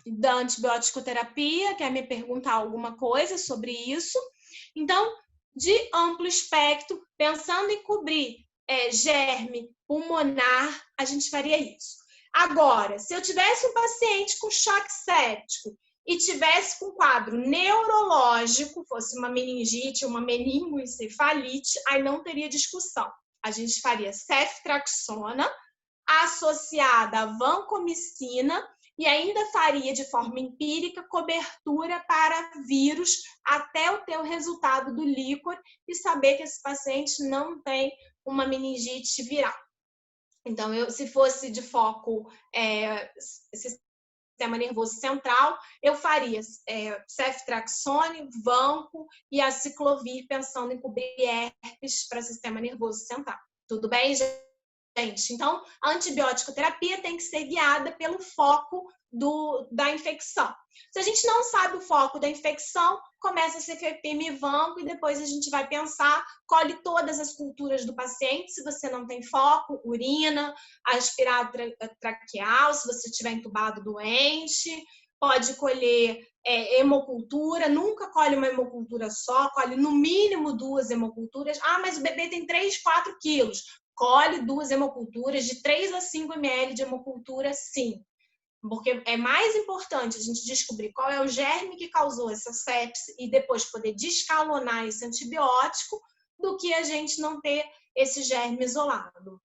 da antibiótico-terapia? Quer me perguntar alguma coisa sobre isso? Então, de amplo espectro, pensando em cobrir germe pulmonar, a gente faria isso. Agora, se eu tivesse um paciente com choque séptico e tivesse com quadro neurológico, fosse uma meningite, uma meningoencefalite, aí não teria discussão. A gente faria ceftriaxona associada a vancomicina e ainda faria de forma empírica cobertura para vírus até o ter o resultado do líquor e saber que esse paciente não tem uma meningite viral. Então, se fosse de foco sistema nervoso central, eu faria ceftriaxone, vanco e aciclovir, pensando em cobrir herpes para sistema nervoso central. Tudo bem, gente? Então, a antibiótico terapia tem que ser guiada pelo foco da infecção. Se a gente não sabe o foco da infecção, começa a ser CFEPIMI vanco e depois a gente vai pensar, colhe todas as culturas do paciente, se você não tem foco, urina, aspirado traqueal, se você estiver entubado doente, pode colher hemocultura, nunca colhe uma hemocultura só, colhe no mínimo 2 hemoculturas. Ah, mas o bebê tem 3, 4 quilos. Colhe 2 hemoculturas, de 3 a 5 ml de hemocultura, sim. Porque é mais importante a gente descobrir qual é o germe que causou essa sepse e depois poder descalonar esse antibiótico do que a gente não ter esse germe isolado.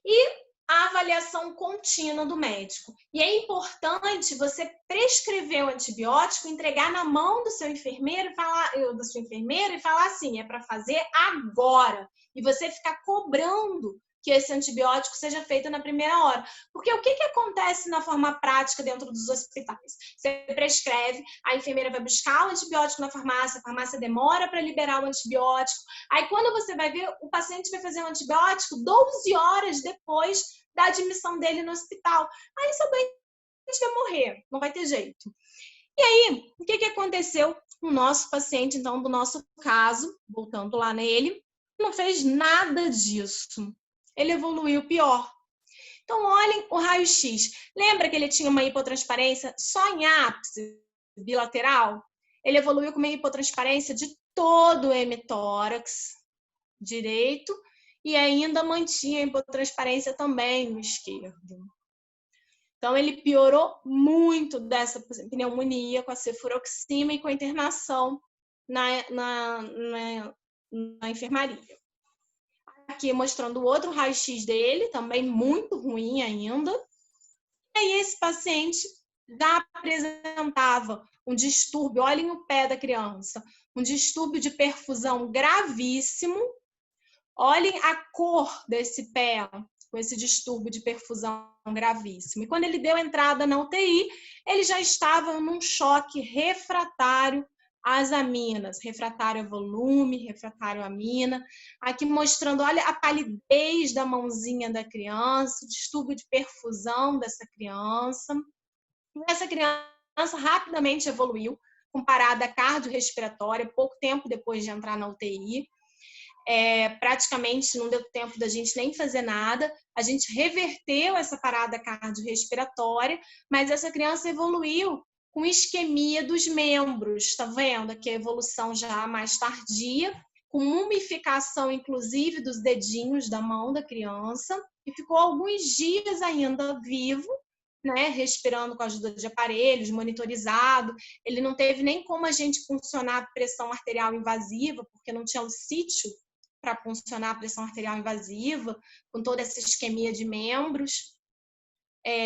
E a avaliação contínua do médico. E é importante você prescrever o antibiótico, entregar na mão do seu enfermeiro da sua enfermeira e falar assim, é para fazer agora. E você ficar cobrando que esse antibiótico seja feito na primeira hora. Porque o que acontece na forma prática dentro dos hospitais? Você prescreve, a enfermeira vai buscar o antibiótico na farmácia, a farmácia demora para liberar o antibiótico. Aí, quando você vai ver, o paciente vai fazer um antibiótico 12 horas depois da admissão dele no hospital. Aí, seu doente vai morrer, não vai ter jeito. E aí, o que aconteceu com o nosso paciente, então, do nosso caso, voltando lá nele, não fez nada disso. Ele evoluiu pior. Então, olhem o raio-x. Lembra que ele tinha uma hipotransparência só em ápice bilateral? Ele evoluiu com uma hipotransparência de todo o hemistórax direito e ainda mantinha a hipotransparência também no esquerdo. Então, ele piorou muito dessa pneumonia com a cefuroxima e com a internação na enfermaria. Aqui mostrando o outro raio-x dele, também muito ruim ainda. E aí esse paciente já apresentava um distúrbio, olhem o pé da criança, um distúrbio de perfusão gravíssimo. Olhem a cor desse pé, com esse distúrbio de perfusão gravíssimo. E quando ele deu entrada na UTI, ele já estava num choque refratário às aminas, refratário a volume, refratário à amina. Aqui mostrando, olha a palidez da mãozinha da criança, o distúrbio de perfusão dessa criança. E essa criança rapidamente evoluiu com parada cardiorrespiratória, pouco tempo depois de entrar na UTI. Praticamente não deu tempo da gente nem fazer nada, a gente reverteu essa parada cardiorrespiratória, mas essa criança evoluiu com isquemia dos membros, tá vendo? Aqui a evolução já mais tardia, com mumificação inclusive dos dedinhos da mão da criança, e ficou alguns dias ainda vivo, né, respirando com a ajuda de aparelhos, monitorizado. Ele não teve nem como a gente funcionar a pressão arterial invasiva, porque não tinha o sítio para funcionar a pressão arterial invasiva, com toda essa isquemia de membros.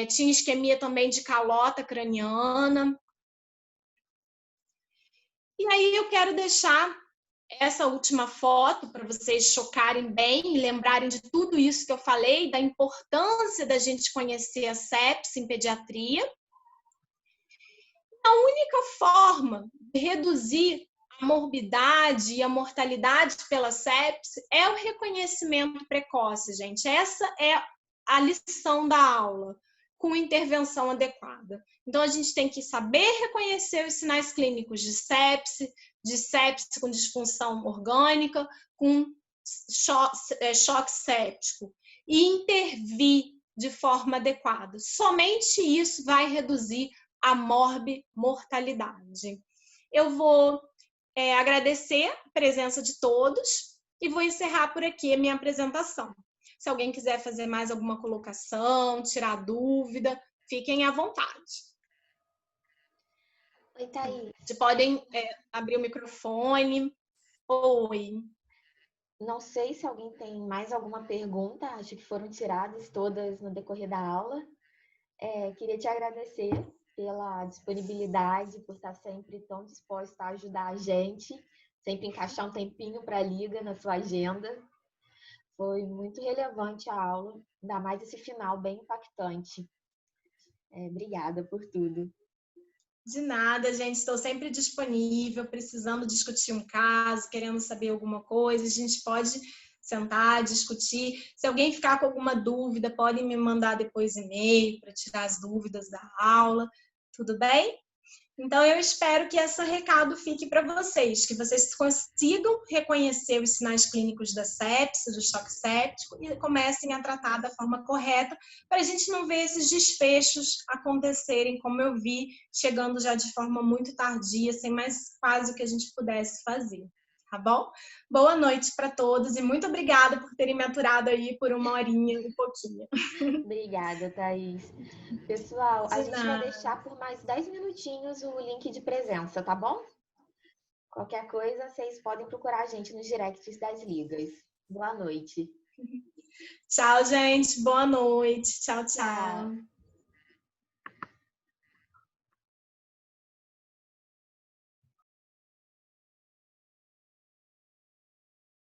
Tinha isquemia também de calota craniana. E aí eu quero deixar essa última foto para vocês chocarem bem e lembrarem de tudo isso que eu falei, da importância da gente conhecer a sepse em pediatria. A única forma de reduzir a morbidade e a mortalidade pela sepse é o reconhecimento precoce, gente. Essa é a lição da aula, com intervenção adequada. Então, a gente tem que saber reconhecer os sinais clínicos de sepse com disfunção orgânica, com choque séptico, e intervir de forma adequada. Somente isso vai reduzir a morbimortalidade. Eu vou agradecer a presença de todos e vou encerrar por aqui a minha apresentação. Se alguém quiser fazer mais alguma colocação, tirar dúvida, fiquem à vontade. Oi, Thaís. Podem abrir o microfone. Oi. Não sei se alguém tem mais alguma pergunta, acho que foram tiradas todas no decorrer da aula. Queria te agradecer pela disponibilidade, por estar sempre tão disposta a ajudar a gente, sempre encaixar um tempinho para a Liga na sua agenda. Foi muito relevante a aula, ainda mais esse final bem impactante. Obrigada por tudo. De nada, gente. Estou sempre disponível, precisando discutir um caso, querendo saber alguma coisa. A gente pode sentar, discutir. Se alguém ficar com alguma dúvida, podem me mandar depois e-mail para tirar as dúvidas da aula. Tudo bem? Então, eu espero que esse recado fique para vocês, que vocês consigam reconhecer os sinais clínicos da sepse, do choque séptico, e comecem a tratar da forma correta, para a gente não ver esses desfechos acontecerem, como eu vi, chegando já de forma muito tardia, sem mais quase o que a gente pudesse fazer. Tá bom? Boa noite para todos e muito obrigada por terem me aturado aí por 1h e um pouquinho. Obrigada, Thaís. Pessoal, a gente vai deixar por mais 10 minutinhos o link de presença, tá bom? Qualquer coisa, vocês podem procurar a gente nos directs das ligas. Boa noite. Tchau, gente. Boa noite. Tchau, tchau. Tchau.